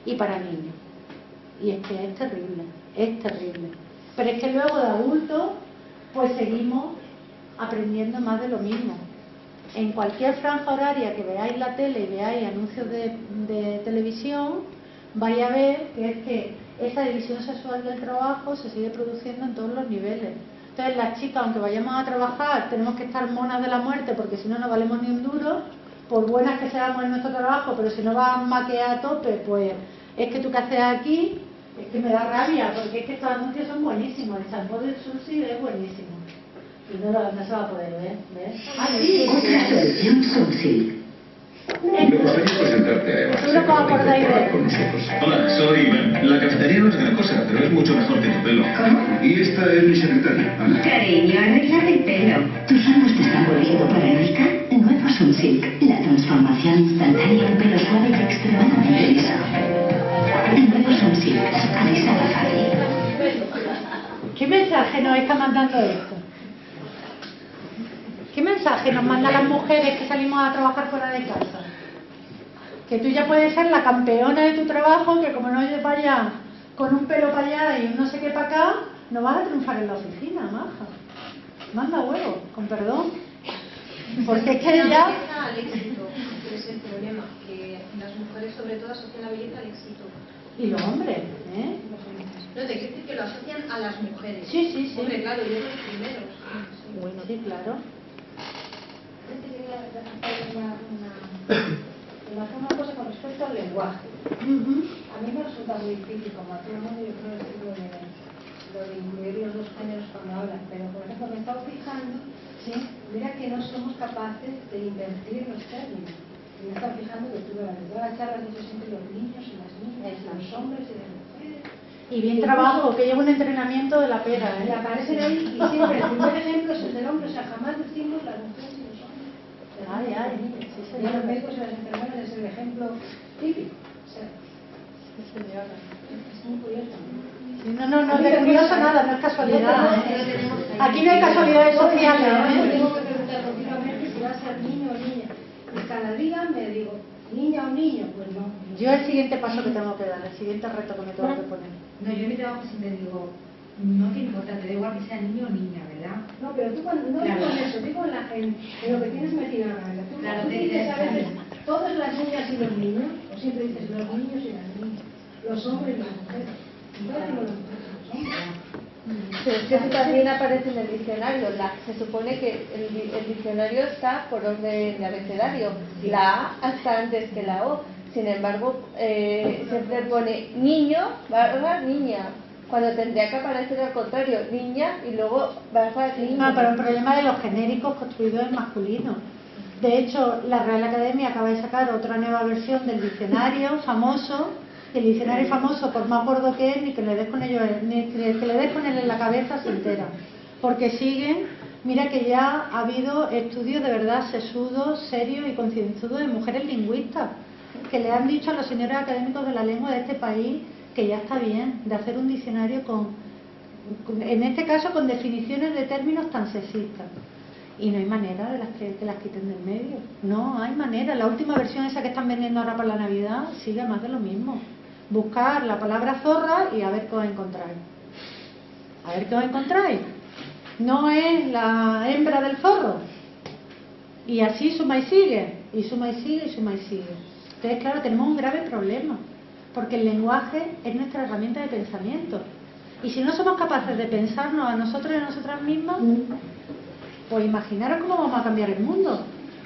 y para niños. Y es que es terrible, es terrible. Pero es que luego de adultos, pues seguimos aprendiendo más de lo mismo. En cualquier franja horaria que veáis la tele y veáis anuncios de televisión, vais a ver que es que esa división sexual del trabajo se sigue produciendo en todos los niveles. Entonces las chicas, aunque vayamos a trabajar, tenemos que estar monas de la muerte porque si no, no valemos ni un duro, por buenas que seamos en nuestro trabajo, pero si no vas maqueada a tope, pues es que tú que haces aquí, es que me da rabia, porque es que estos anuncios son buenísimos, el champú del Sushi es buenísimo. Y no se va a poder ver, ¿ves? ¡Ah, sí! Otra solución Sunsilk. Me gustaría presentarte a Eva. ¿Tú no cómo acordáis de él? Con nosotros. Hola, soy Iván. La cafetería no es gran cosa, pero es mucho mejor que tu pelo. ¿Cómo? Y esta es mi secretaria, Ana. Cariño, arréglate el pelo. ¿Tus ojos te están volviendo paranoica? Nuevo Sunsilk, la transformación instantánea en pelo suave y extremadamente liso. Nuevo Sunsilk, alisado fácil. ¿Qué mensaje nos está mandando esto? ¿Qué mensaje nos mandan las mujeres que salimos a trabajar fuera de casa? Que tú ya puedes ser la campeona de tu trabajo, que como no vayas con un pelo para allá y un no sé qué para acá, no vas a triunfar en la oficina, maja. Manda huevo, con perdón. Porque es que ya... al éxito, que es el problema, que las mujeres sobre todo asocian la belleza al éxito. Y los hombres, ¿eh? No, te quiero decir que lo asocian a las mujeres. Sí, sí, sí. Hombre, claro, ellos los primeros. Bueno, sí, claro. Una cosa con respecto al lenguaje. A mí me resulta muy difícil, como a todo el mundo, yo creo lo de incluir los dos géneros cuando hablan, pero por ejemplo me he estado fijando, ¿sí? Mira que no somos capaces de invertir los términos. Y me he estado fijando que tú durante toda la charla dices siempre los niños y las niñas, los hombres y las mujeres. Y bien trabajo, que llevo un entrenamiento de la pera, ¿eh? Y aparecen ahí y siempre el primer ejemplo es el del hombre, o sea, jamás decimos las mujeres y los hombres. Ay, ay, sí, Y los médicos y las enfermeras es el ejemplo típico. O sea, es muy curioso. No, de curioso nada, no es casualidad. ¿Eh? Aquí no hay casualidades sociales. Yo tengo que preguntar continuamente si va a ser niño o niña. Y cada día me digo, niña o niño, pues no. Yo el siguiente paso que tengo que dar, el siguiente reto que me tengo que poner. No, yo en mi trabajo siempre digo, no te importa, te da igual que sea niño o niña, ¿verdad? No, pero tú cuando, no digo en eso, digo en lo que tienes metido en la cabeza. Tú dices a veces, todas las niñas y los niños, o siempre dices los niños y las niñas, los hombres y las mujeres. Entonces digo los mujeres y los hombres. Pero es que eso también aparece en el diccionario. Se supone que el diccionario está por orden de abecedario. La A está antes que la O. Sin embargo, siempre pone niño, barra niña, cuando tendría que aparecer al contrario, niña y luego barra niño. No, pero el problema de los genéricos construidos es masculino. De hecho, la Real Academia acaba de sacar otra nueva versión del diccionario famoso. El diccionario famoso, por más gordo que es, ni que le des con ello, ni que le des con él en la cabeza, se entera. Porque siguen, mira que ya ha habido estudios de verdad sesudos, serios y concienzudos de mujeres lingüistas, que le han dicho a los señores académicos de la lengua de este país que ya está bien de hacer un diccionario en este caso, con definiciones de términos tan sexistas. Y no hay manera de que las quiten del medio. No hay manera. La última versión esa que están vendiendo ahora para la Navidad sigue más de lo mismo. Buscar la palabra zorra y a ver qué os encontráis. A ver qué os encontráis. No es la hembra del zorro. Y así suma y sigue. Y suma y sigue y suma y sigue. Entonces, claro, tenemos un grave problema. Porque el lenguaje es nuestra herramienta de pensamiento. Y si no somos capaces de pensarnos a nosotros y a nosotras mismas, pues imaginaros cómo vamos a cambiar el mundo.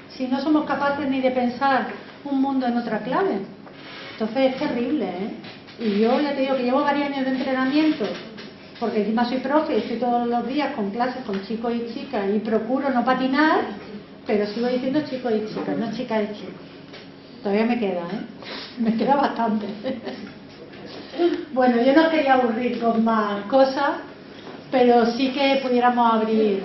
Si no somos capaces ni de pensar un mundo en otra clave. Entonces es terrible, ¿eh? Y yo ya te digo que llevo varios años de entrenamiento, porque encima soy profe y estoy todos los días con clases con chicos y chicas y procuro no patinar, pero sigo diciendo chicos y chicas, no chicas y chicos. Todavía me queda, ¿eh? Me queda bastante. Bueno, yo no quería aburrir con más cosas, pero sí que pudiéramos abrir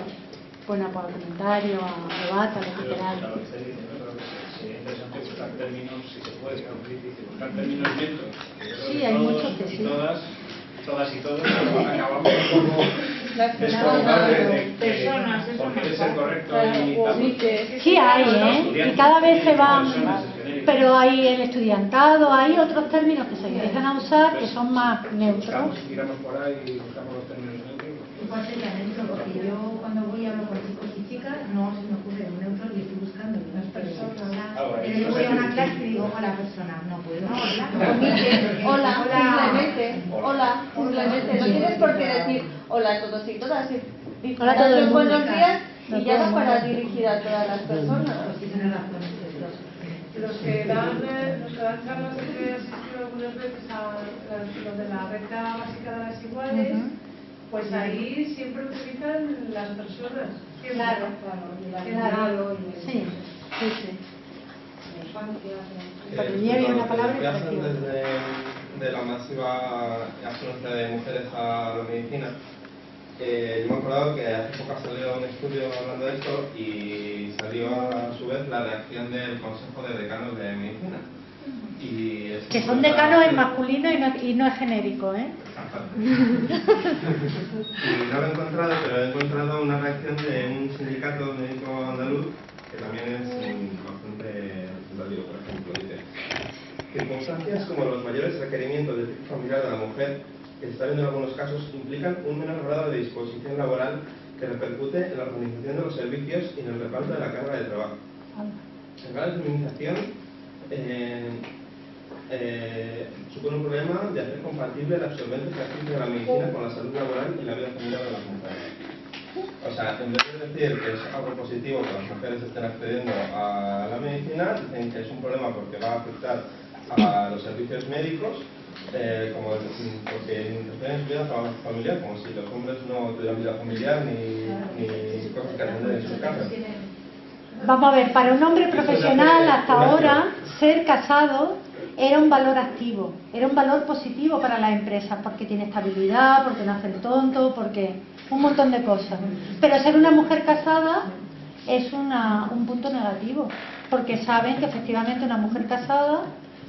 bueno, pues a comentario, a debate, a lo que queráis. Claro, que estáis diciendo, creo que sería interesante buscar términos, si se puede, claro, buscar términos neutros. Sí, hay muchos que sí. Todas y todos acabamos un poco descolocados de por querer ser correcto y tal. Sí hay, y cada vez se van, pero hay el estudiantado, hay otros términos que se empiezan a usar que son más neutros. Tiramos por ahí y buscamos los términos neutros. Igual sería neutro, porque yo cuando voy a hablar con chicos y chicas no se me ocurre un neutro y estoy buscando unas personas. Pero yo voy a una clase y digo, hola persona, no puedo hablar. Hola, simplemente. Hola, simplemente. No tienes por qué decir hola a todos y todas. Hola a todo el mundo. Buenos días y ya va para dirigir a todas las personas. Los que dan charlas que he asistido algunas veces a lo de la renta básica de las iguales, pues ahí siempre utilizan las personas. Claro. Sí. Pero ya había una palabra que hacen desde la masiva afluencia de mujeres a la medicina. Yo me he acordado que hace poco salió un estudio hablando de esto y salió a su vez la reacción del Consejo de Decanos de Medicina. Que son decanos en masculino y no es genérico, ¿eh? Y no lo he encontrado, pero he encontrado una reacción de un sindicato médico andaluz que también es bastante representativo. Por ejemplo, dice: circunstancias como los mayores requerimientos de tipo familiar de la mujer, que se está viendo en algunos casos, implican un menor grado de disposición laboral que repercute en la organización de los servicios y en el reparto de la carga de trabajo. El grado de feminización supone un problema de hacer compatible el absorbente ejercicio de la medicina con la salud laboral y la vida familiar de las mujeres. O sea, en vez de decir que es algo positivo que las mujeres estén accediendo a la medicina, dicen que es un problema porque va a afectar a los servicios médicos, porque estén en su vida familiar, como si los hombres no tuvieran vida familiar ni cosas que atender en sus casas. Vamos a ver, para un hombre profesional hasta ahora, ser casado era un valor activo, era un valor positivo para las empresas, porque tiene estabilidad, porque no hace el tonto, porque un montón de cosas. Pero ser una mujer casada es un punto negativo, porque saben que efectivamente una mujer casada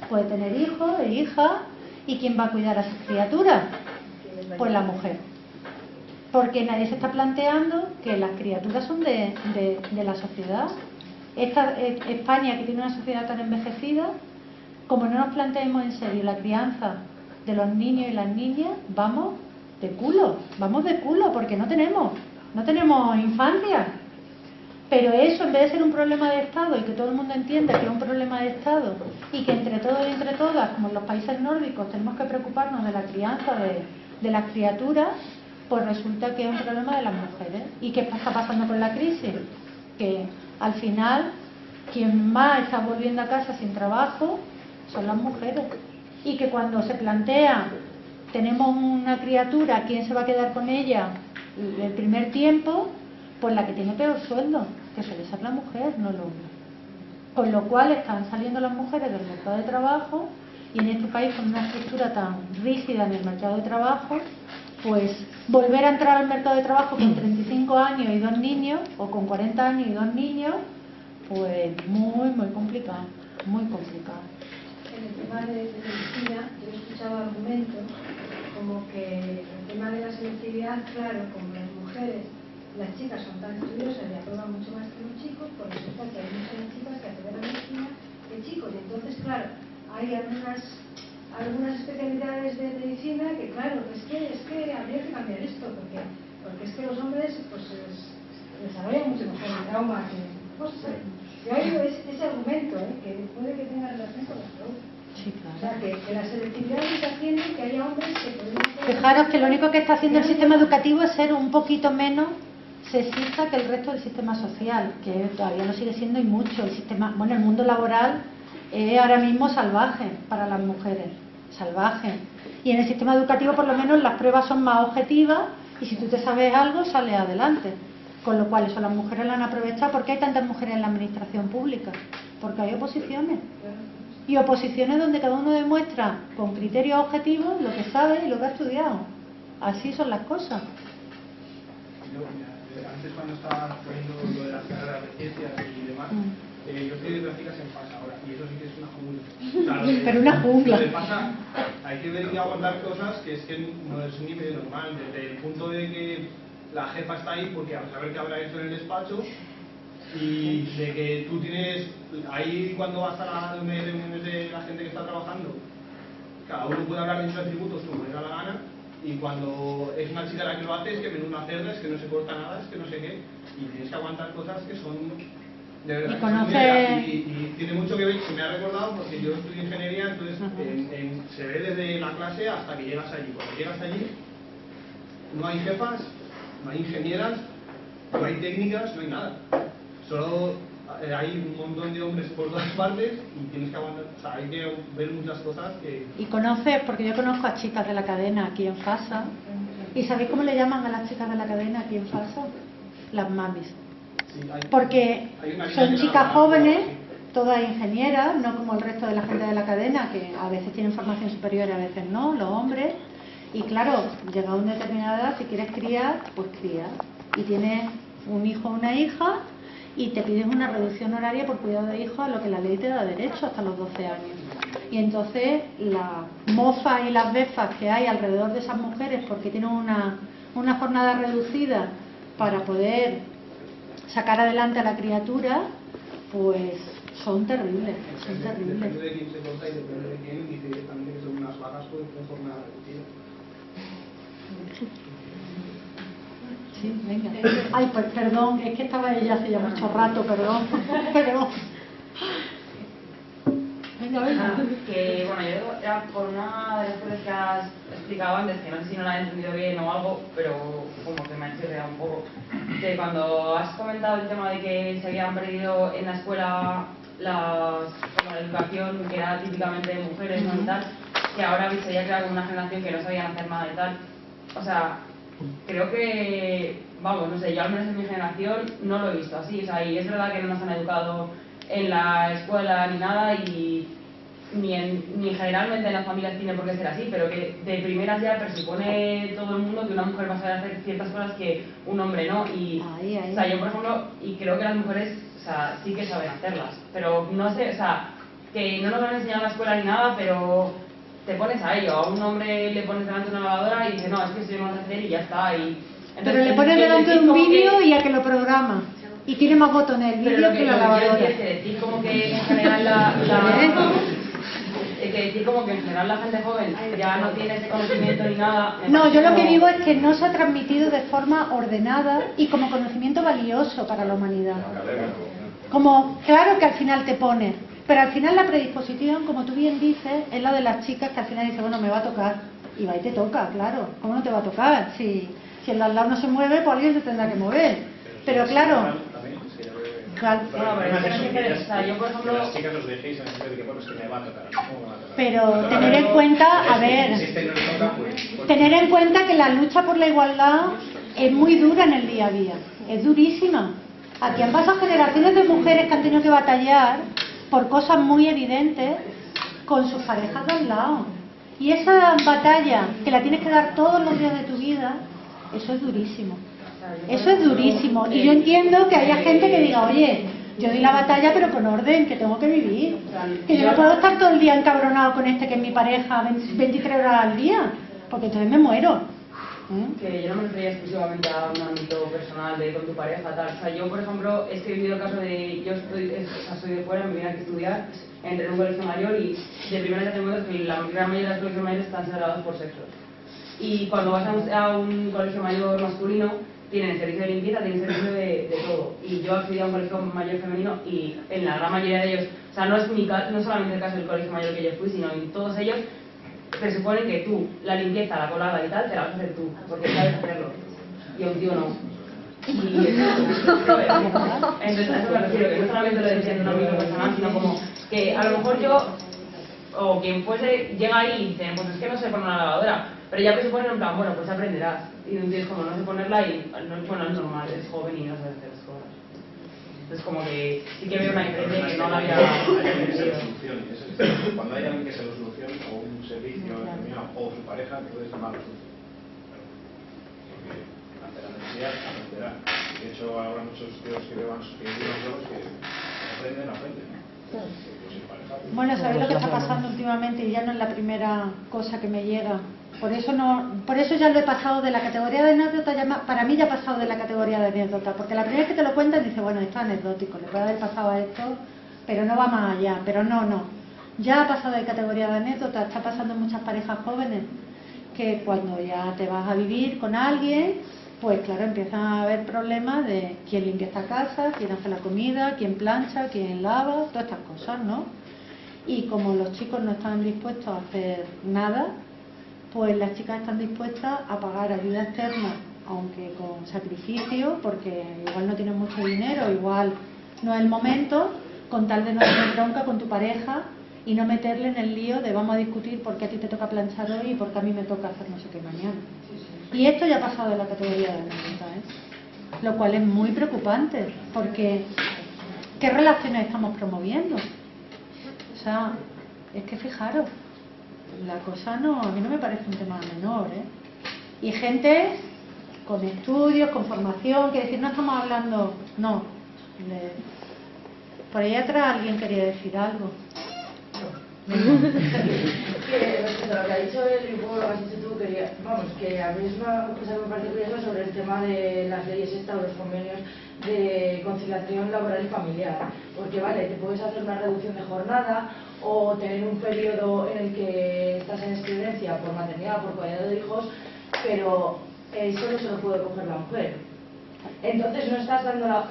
puede tener hijos e hijas, ¿y quién va a cuidar a esas criaturas? Pues la mujer. Porque nadie se está planteando que las criaturas son de la sociedad. España, que tiene una sociedad tan envejecida, como no nos planteemos en serio la crianza de los niños y las niñas, vamos de culo, porque no tenemos infancia. Pero eso, en vez de ser un problema de Estado y que todo el mundo entienda que es un problema de Estado y que entre todos y entre todas, como en los países nórdicos, tenemos que preocuparnos de la crianza de las criaturas, pues resulta que es un problema de las mujeres. ¿Y qué está pasando con la crisis? Que al final quien más está volviendo a casa sin trabajo son las mujeres, y que cuando se plantea tenemos una criatura, ¿quién se va a quedar con ella el primer tiempo? Pues la que tiene peor sueldo, que suele ser la mujer, no el hombre. Con lo cual están saliendo las mujeres del mercado de trabajo, y en este país con una estructura tan rígida en el mercado de trabajo, pues volver a entrar al mercado de trabajo con 35 años y 2 niños, o con 40 años y 2 niños, pues muy complicado, muy complicado. En el tema de medicina, yo he escuchado argumentos como que el tema de la selectividad, claro, como las mujeres, las chicas son tan estudiosas y aprueban mucho más que los chicos, pues resulta que hay muchas chicas que acceden a la medicina que chicos, y entonces, claro, hay algunas especialidades de medicina que, claro, es que habría que cambiar esto, porque es que los hombres pues les desarrollan mucho mejor el trauma que cosas. Yo he oído ese argumento, que puede que tenga relación con la salud. Sí, claro. O sea, que la selectividad está haciendo que haya hombres que pueden... Fijaros que lo único que está haciendo el sistema educativo es ser un poquito menos sexista que el resto del sistema social, que todavía lo sigue siendo y mucho. El mundo laboral es ahora mismo salvaje para las mujeres, salvaje. Y en el sistema educativo por lo menos las pruebas son más objetivas, y si tú te sabes algo, sales adelante. Con lo cual eso las mujeres lo han aprovechado. ¿Por qué hay tantas mujeres en la administración pública? Porque hay oposiciones. Y oposiciones donde cada uno demuestra con criterios objetivos lo que sabe y lo que ha estudiado. Así son las cosas. Antes cuando estaba poniendo lo de las carreras de ciencias y demás, yo estoy de prácticas en FAS ahora, y eso sí que es una jungla. Claro, pero una jungla. Lo que pasa, hay que ver y aguantar cosas que es que no es ni medio normal, desde el punto de que la jefa está ahí porque a saber qué habrá hecho en el despacho, y de que tú tienes ahí cuando vas a las reuniones de la gente que está trabajando, cada uno puede hablar de sus atributos como le da la gana, y cuando es una chica la que lo hace es que menuda una cerda, es que no se corta nada, es que no sé qué, y tienes que aguantar cosas que son de verdad. Y tiene mucho que ver, se me ha recordado porque yo estudio ingeniería, entonces se ve desde la clase hasta que llegas allí. Cuando llegas allí no hay jefas, no hay ingenieras, no hay técnicas, no hay nada. Solo hay un montón de hombres por todas partes y tienes que aguantar, o sea, hay que ver muchas cosas que... Y conoces, porque yo conozco a chicas de la cadena aquí en FASA, ¿y sabéis cómo le llaman a las chicas de la cadena aquí en FASA? Las mamis. Sí, porque son chicas jóvenes, todas ingenieras, no como el resto de la gente de la cadena, que a veces tienen formación superior y a veces no, los hombres. Y claro, llega a una determinada edad, si quieres criar, pues crías. Y tienes un hijo o una hija y te pides una reducción horaria por cuidado de hijos, a lo que la ley te da derecho hasta los 12 años. Y entonces las mofas y las befas que hay alrededor de esas mujeres porque tienen una jornada reducida para poder sacar adelante a la criatura, pues son terribles, son terribles. Depende de quién se corta y depende de quién, dice directamente que son unas vagas por jornada reducida. Sí, venga. Ay, pues perdón, es que estaba ella hace ya mucho rato, perdón. Venga. Que bueno, yo era por una de las cosas que has explicado antes, que no sé si no la he entendido bien o algo, pero como que me ha chirreado un poco. Que cuando has comentado el tema de que se habían perdido en la escuela la educación que era típicamente de mujeres, ¿no? Y tal, que ahora se había creado como una generación que no sabían hacer nada y tal. O sea, creo que, vamos, no sé, yo al menos en mi generación no lo he visto así. O sea, y es verdad que no nos han educado en la escuela ni nada, y ni generalmente en las familias tiene por qué ser así, pero que de primeras ya presupone todo el mundo que una mujer va a saber hacer ciertas cosas que un hombre no. Y o sea, yo por ejemplo, y creo que las mujeres, o sea, sí que saben hacerlas, pero no sé, o sea, que no nos lo han enseñado en la escuela ni nada, pero te pones a ello. A un hombre le pones delante una lavadora y dice, no, es que eso yo no lo sé hacer y ya está. Y entonces, pero le pones delante de un vídeo y a que lo programa. Y tiene más botones el vídeo que la lavadora. Pero decir como que en general decir como que en general la gente joven ya no tiene ese conocimiento ni nada. No, yo lo que digo es que no se ha transmitido de forma ordenada y como conocimiento valioso para la humanidad. Como, claro que al final te pone, pero al final la predisposición, como tú bien dices, es la de las chicas que al final dicen, bueno, me va a tocar. Y va y te toca, claro. ¿Cómo no te va a tocar? Si el de al lado no se mueve, pues alguien se tendrá que mover. Pero claro... Claro, yo por ejemplo... las chicas os dejéis en el sentido de que, bueno, es que me va a tocar. Pero tener en cuenta, a ver, tener en cuenta que la lucha por la igualdad es muy dura en el día a día, es durísima. Aquí han pasado generaciones de mujeres que han tenido que batallar por cosas muy evidentes con sus parejas de al lado. Y esa batalla que la tienes que dar todos los días de tu vida, eso es durísimo. Eso es durísimo. Y yo entiendo que haya gente que diga, oye, yo doy la batalla pero con orden, que tengo que vivir. Que yo no puedo estar todo el día encabronado con este que es mi pareja 23 horas al día, porque entonces me muero. Que yo no me refería exclusivamente a un ámbito personal de con tu pareja, tal. O sea, yo por ejemplo he vivido el caso de, yo soy de fuera, me vine aquí a estudiar, entré en un colegio mayor y de primera ya tengo que la gran mayoría de los colegios mayores están separados por sexos. Y cuando vas a un colegio mayor masculino, tienen servicio de limpieza, tienen servicio de todo. Y yo accedí a un colegio mayor femenino y en la gran mayoría de ellos, o sea, no es solamente el caso del colegio mayor que yo fui, sino en todos ellos presupone que tú, la limpieza, la colada y tal, te la vas a hacer tú, porque sabes hacerlo. Y a un tío no. Y entonces a eso me refiero, que no solamente lo decía en un ámbito personal, sino como que a lo mejor yo, o quien fuese, llega ahí y dice, pues es que no sé poner una lavadora, pero ya presupone en plan, bueno, pues aprenderás. Y un tío es como, no sé ponerla y, bueno, es normal, es joven y no sabe hacer las cosas. Entonces como que sí que veo una diferencia que no la había... Cuando hay alguien que se lo solucione, o un servicio determinado, o su pareja, entonces es malo. Porque ante la necesidad aprenderá. De hecho habrá muchos tíos que llevan los que aprenden. Bueno, ¿sabéis lo que está pasando últimamente? Y ya no es la primera cosa que me llega. Por eso ya lo he pasado de la categoría de anécdota, para mí ya ha pasado de la categoría de anécdota, porque la primera vez que te lo cuentan dice, bueno, esto es anecdótico, le puede haber pasado a esto, pero no va más allá. Pero no. Ya ha pasado de categoría de anécdota, está pasando en muchas parejas jóvenes, que cuando ya te vas a vivir con alguien, pues claro, empiezan a haber problemas de quién limpia esta casa, quién hace la comida, quién plancha, quién lava, todas estas cosas, ¿no? Y como los chicos no están dispuestos a hacer nada, pues las chicas están dispuestas a pagar ayuda externa, aunque con sacrificio, porque igual no tienen mucho dinero, igual no es el momento, con tal de no tener bronca con tu pareja y no meterle en el lío de vamos a discutir por qué a ti te toca planchar hoy y por qué a mí me toca hacer no sé qué mañana. Y esto ya ha pasado de la categoría de anécdota, lo cual es muy preocupante, porque ¿qué relaciones estamos promoviendo? O sea, es que fijaros, la cosa no, a mí no me parece un tema menor, Y gente con estudios, con formación, que decir, no estamos hablando, no. Por ahí atrás alguien quería decir algo. Que respecto a lo que ha dicho él y un poco lo que has dicho tú, que a mí es una cosa que me parece curiosa sobre el tema de las leyes estas o los convenios de conciliación laboral y familiar. Porque vale, te puedes hacer una reducción de jornada o tener un periodo en el que estás en excedencia por maternidad, por cuidado de hijos, pero eso no se lo puede coger la mujer. Entonces no estás dando la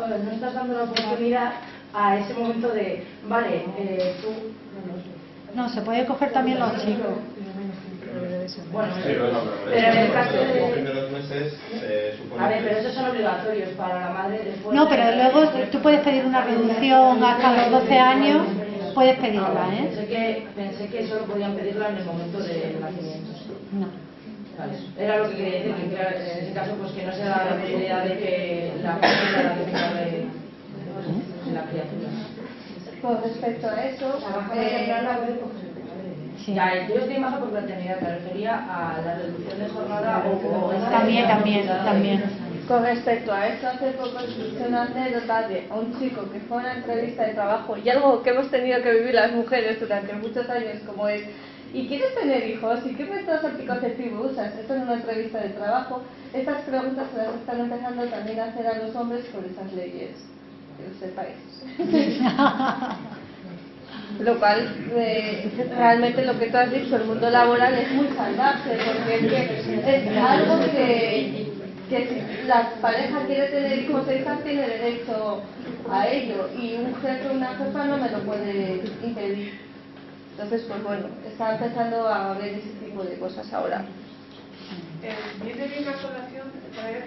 oportunidad a ese momento de, vale, tú... No, se puede coger también los chicos. Bueno, pero en el caso de los primeros meses se supone. A ver, pero esos son obligatorios para la madre después. No, pero luego tú puedes pedir una reducción hasta los 12 años, puedes pedirla, Pensé que solo podían pedirla en el momento del nacimiento. No. Vale. Era lo que quería decir, que claro, en ese caso pues que no se da la posibilidad de que la mujer la titular de la criatura. Con respecto a eso, ya, yo estoy más por paternidad, me refería a la reducción de jornada o también. Con respecto a esto, hace poco escuché una anécdota de un chico que fue a una entrevista de trabajo y algo que hemos tenido que vivir las mujeres durante muchos años, como es ¿y quieres tener hijos? ¿Y qué métodos anticonceptivos usas? Esto en una entrevista de trabajo. Estas preguntas se las están empezando también a hacer a los hombres por esas leyes. Que lo sepáis. Lo cual, realmente lo que tú has dicho, el mundo laboral es muy salvaje, porque es algo que si la pareja quiere tener hijos e hijas, tiene derecho a ello, y un jefe o una jefa no me lo puede impedir. Entonces, pues bueno, está empezando a haber ese tipo de cosas ahora. Viene bien la colación,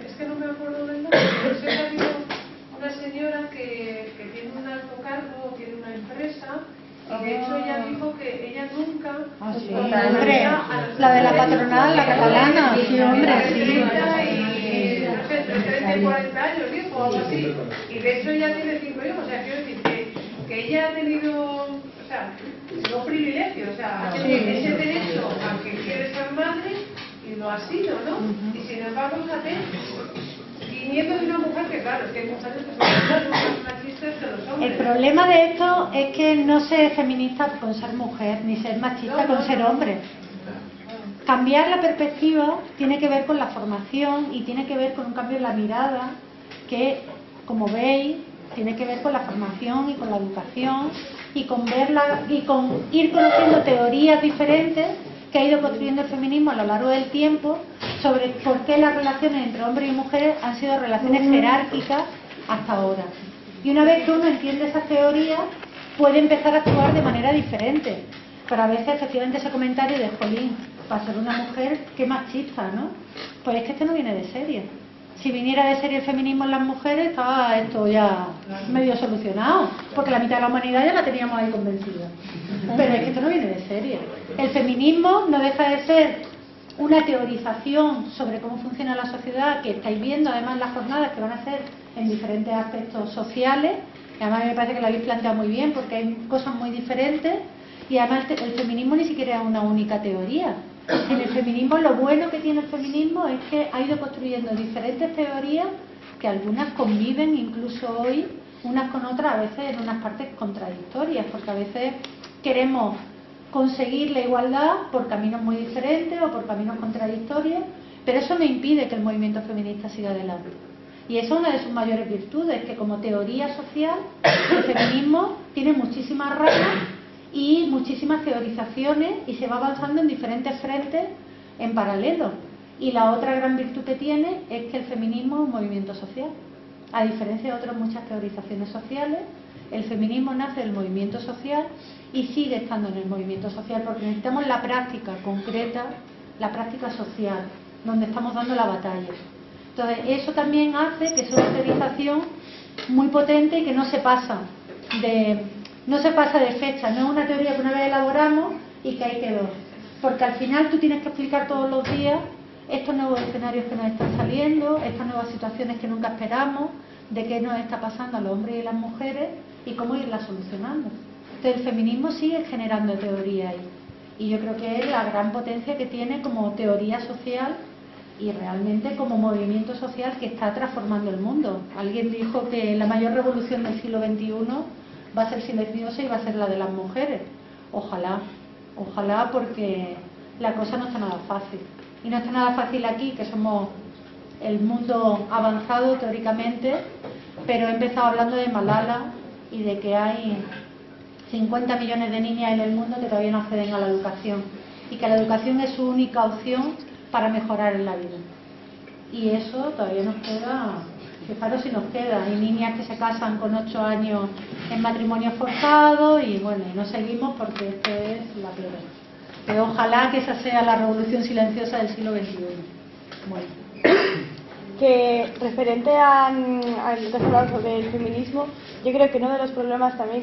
es que no me acuerdo del nombre, pero sé que ha habido una señora que tiene un alto cargo, tiene una empresa, y de hecho ella dijo que ella nunca... Sí, hombre, la de la patronal, la catalana, sí, hombre, sí. Y no sé, entre 30 y 40 años, dijo, algo así. Y de hecho ella tiene 5 hijos, o sea, quiero decir que ella ha tenido, o sea, no privilegio, o sea, ha tenido ese derecho a que quiere ser madre y lo ha sido, ¿no? Y sin embargo, fíjate, viniendo de una mujer que, claro, es que hay mujeres que son más machistas que los hombres. El problema de esto es que no se es feminista con ser mujer, ni ser machista con ser hombre. Cambiar la perspectiva tiene que ver con la formación y tiene que ver con un cambio en la mirada que, como veis, tiene que ver con la formación y con la educación y con verla y con ir conociendo teorías diferentes que ha ido construyendo el feminismo a lo largo del tiempo sobre por qué las relaciones entre hombres y mujeres han sido relaciones jerárquicas hasta ahora. Y una vez que uno entiende esas teorías, puede empezar a actuar de manera diferente. Pero a veces efectivamente ese comentario de jolín, para ser una mujer, qué machista, ¿no? Pues es que esto no viene de serie. Si viniera de serie el feminismo en las mujeres, estaba esto ya medio solucionado, porque la mitad de la humanidad ya la teníamos ahí convencida. Pero es que esto no viene de serie. El feminismo no deja de ser una teorización sobre cómo funciona la sociedad, que estáis viendo además las jornadas que van a ser en diferentes aspectos sociales, y además me parece que lo habéis planteado muy bien, porque hay cosas muy diferentes, y además el feminismo ni siquiera es una única teoría. En el feminismo, lo bueno que tiene el feminismo es que ha ido construyendo diferentes teorías que algunas conviven incluso hoy unas con otras, a veces en unas partes contradictorias, porque a veces queremos conseguir la igualdad por caminos muy diferentes o por caminos contradictorios, pero eso no impide que el movimiento feminista siga adelante. Y esa es una de sus mayores virtudes, que como teoría social el feminismo tiene muchísimas ramas y muchísimas teorizaciones y se va avanzando en diferentes frentes en paralelo. Y la otra gran virtud que tiene es que el feminismo es un movimiento social. A diferencia de otras muchas teorizaciones sociales, el feminismo nace del movimiento social y sigue estando en el movimiento social, porque necesitamos la práctica concreta, la práctica social, donde estamos dando la batalla. Entonces, eso también hace que sea una teorización muy potente y que no se pasa de fecha, no es una teoría que una vez elaboramos y que ahí quedó. Porque al final tú tienes que explicar todos los días estos nuevos escenarios que nos están saliendo, estas nuevas situaciones que nunca esperamos, de qué nos está pasando a los hombres y a las mujeres y cómo irlas solucionando. Entonces el feminismo sigue generando teoría ahí. Y yo creo que es la gran potencia que tiene como teoría social y realmente como movimiento social que está transformando el mundo. Alguien dijo que la mayor revolución del siglo XXI va a ser silenciosa y va a ser la de las mujeres. Ojalá, ojalá, porque la cosa no está nada fácil. Y no está nada fácil aquí, que somos el mundo avanzado teóricamente, pero he empezado hablando de Malala y de que hay 50 millones de niñas en el mundo que todavía no acceden a la educación y que la educación es su única opción para mejorar en la vida. Y eso todavía nos queda, fijaros si nos queda. Hay niñas que se casan con 8 años en matrimonio forzado y bueno, y no seguimos porque esto es la peor. Pero ojalá que esa sea la revolución silenciosa del siglo XXI. Bueno. Que referente al que has hablado sobre el feminismo, yo creo que uno de los problemas también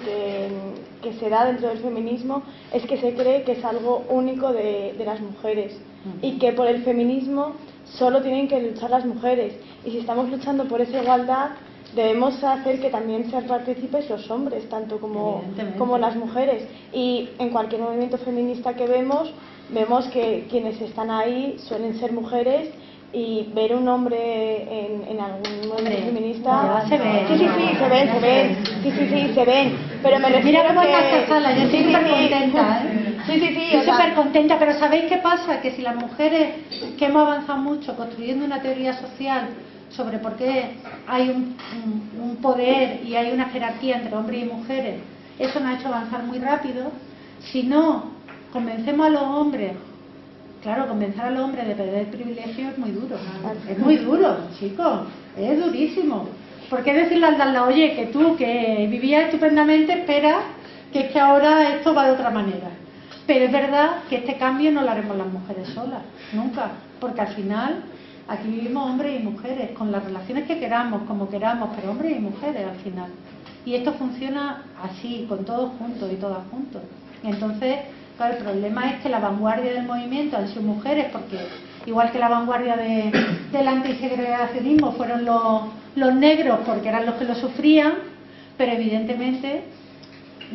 que se da dentro del feminismo es que se cree que es algo único de las mujeres y que por el feminismo solo tienen que luchar las mujeres, y si estamos luchando por esa igualdad debemos hacer que también sean partícipes los hombres, tanto como las mujeres. Y en cualquier movimiento feminista que vemos que quienes están ahí suelen ser mujeres, y ver un hombre en algún movimiento feminista se ve. Sí, se ven, pero me refiero mira cómo que... está esta sala, yo estoy súper contenta, estoy súper contenta, pero ¿sabéis qué pasa? Que si las mujeres que hemos avanzado mucho construyendo una teoría social sobre por qué hay un poder y hay una jerarquía entre hombres y mujeres, eso nos ha hecho avanzar muy rápido. Si no convencemos a los hombres, claro, convencer a los hombres de perder el privilegio es muy duro. Es muy duro, chicos, es durísimo. Porque decirle al de al lado, oye, que tú que vivías estupendamente, espera que es que ahora esto va de otra manera. Pero es verdad que este cambio no lo haremos las mujeres solas, nunca. Porque al final aquí vivimos hombres y mujeres, con las relaciones que queramos, como queramos, pero hombres y mujeres al final. Y esto funciona así, con todos juntos y todas juntos. Entonces, claro, el problema es que la vanguardia del movimiento han sido mujeres, porque igual que la vanguardia del antisegregacionismo fueron los negros, porque eran los que lo sufrían, pero evidentemente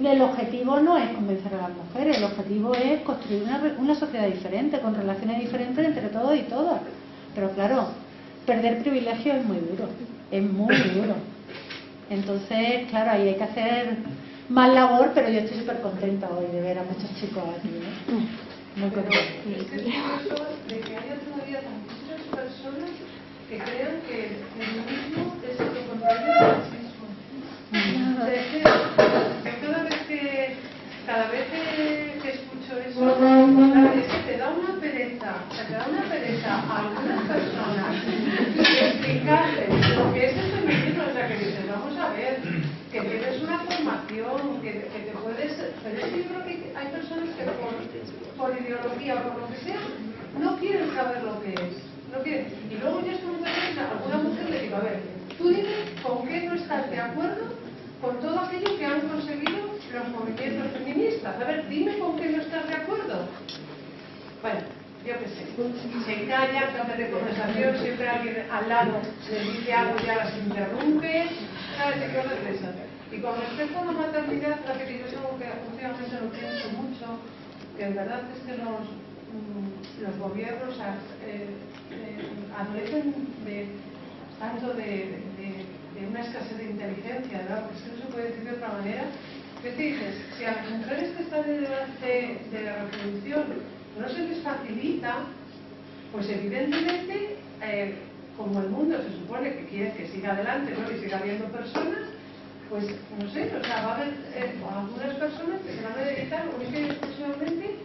el objetivo no es convencer a las mujeres, el objetivo es construir una sociedad diferente, con relaciones diferentes entre todos y todas. Pero claro, perder privilegio es muy duro, es muy duro. Entonces, claro, ahí hay que hacer más labor, pero yo estoy súper contenta hoy de ver a muchos chicos aquí, ¿no? Muy contenta. Es que es curioso de que haya todavía tantísimas personas que crean que el feminismo es lo contrario del machismo. Cada vez que escucho eso, es que te da una pereza, a algunas personas explicarles lo que es el feminismo. O sea, que dices, vamos a ver, que tienes una formación, que te puedes... Pero es que yo creo que hay personas que por ideología o por lo que sea, no quieren saber lo que es. No quieren. Y luego yo estoy muchas veces a alguna mujer le digo, a ver, tú dime con qué no estás de acuerdo con todo aquello que han conseguido los movimientos feministas. A ver, dime con qué no estás de acuerdo. Bueno, yo qué sé, se calla, cambia de conversación, siempre alguien al lado le dice algo y ya las interrumpe, ¿sabes de qué hora es eso? Y con respecto a la maternidad, la que yo es algo que últimamente lo pienso mucho, que en verdad es que los gobiernos adolecen de tanto de una escasez de inteligencia, ¿verdad? Porque esto no se puede decir de otra manera. ¿Qué te dices? Si a las mujeres que están en el debate de la reproducción no se les facilita, pues evidentemente, como el mundo se supone que quiere que siga adelante, ¿no? Y siga habiendo personas, pues no sé, o sea, va a haber algunas personas que se van a dedicar única y exclusivamente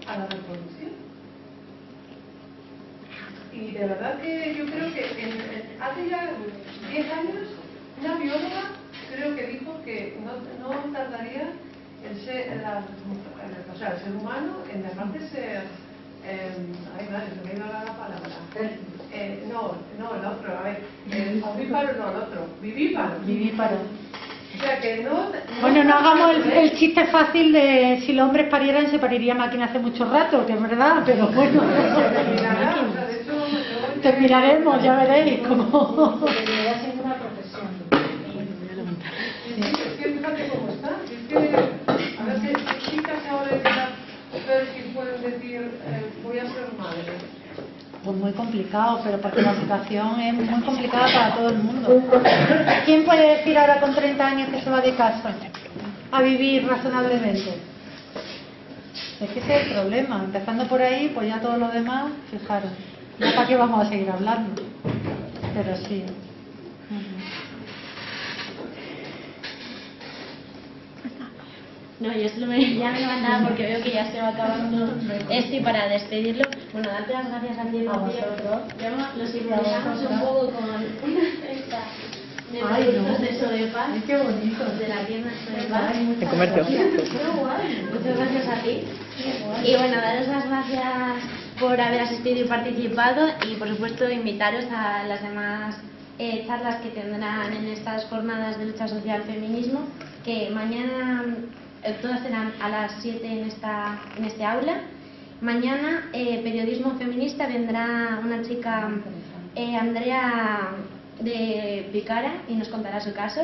a la reproducción. Y de verdad que yo creo que hace ya 10 años una bióloga creo que dijo que no tardaría el ser humano en dejar de ser ay madre, se me ha ido la palabra no, el otro, a ver, ovíparo no, el otro, vivíparo. O sea que no... Bueno, no hagamos el chiste fácil de si los hombres parieran se pariría máquina hace mucho rato, que es verdad, pero bueno. Terminaremos, ya veréis cómo... Debería ser una profesión. Es que fíjate cómo está. Es que, a ver, qué chicas ahora de edad que pueden decir voy a ser madre. Pues muy complicado, pero porque la situación es muy complicada para todo el mundo. ¿Quién puede decir ahora con 30 años que se va de casa a vivir razonablemente? Es que ese es el problema. Empezando por ahí, pues ya todo lo demás, fijaros. Ya para qué vamos a seguir hablando. Pero sí. No, yo ya me levantaba porque veo que ya se va acabando esto y para despedirlo, bueno, darte las gracias a ti, los improvisamos un poco con una cesta de productos de Sodepaz. Qué bonito. De la tienda Sodepaz. De comercio. Muchas gracias a ti. Y bueno, daros las gracias por haber asistido y participado y por supuesto invitaros a las demás charlas que tendrán en estas jornadas de lucha social feminismo, que mañana todas serán a las 7 en este aula. Mañana periodismo feminista, vendrá una chica, Andrea de Picara, y nos contará su caso.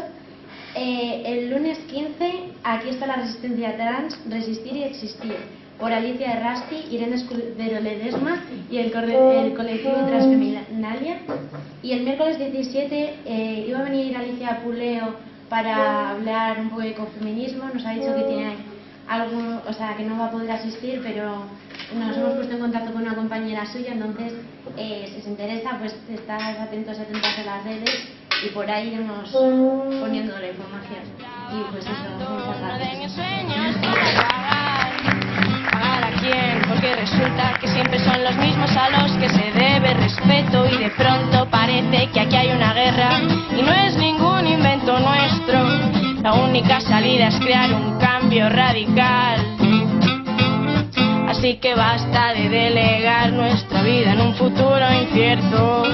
El lunes 15, aquí está la resistencia trans, resistir y existir, por Alicia Errasti, Irene Escudero Ledesma y el colectivo Transfeminalia. Y el miércoles 17 iba a venir Alicia Puleo para hablar un poco de ecofeminismo. Nos ha dicho que tiene algo, o sea, que no va a poder asistir, pero nos hemos puesto en contacto con una compañera suya, entonces si os interesa, pues estar atentos a las redes y por ahí iremos poniendo la información. Y pues eso, muchas gracias. ¿Para quién? Porque resulta que siempre son los mismos a los que se debe respeto y de pronto parece que aquí hay una guerra y no es ningún invento nuestro. La única salida es crear un cambio radical. Así que basta de delegar nuestra vida en un futuro incierto.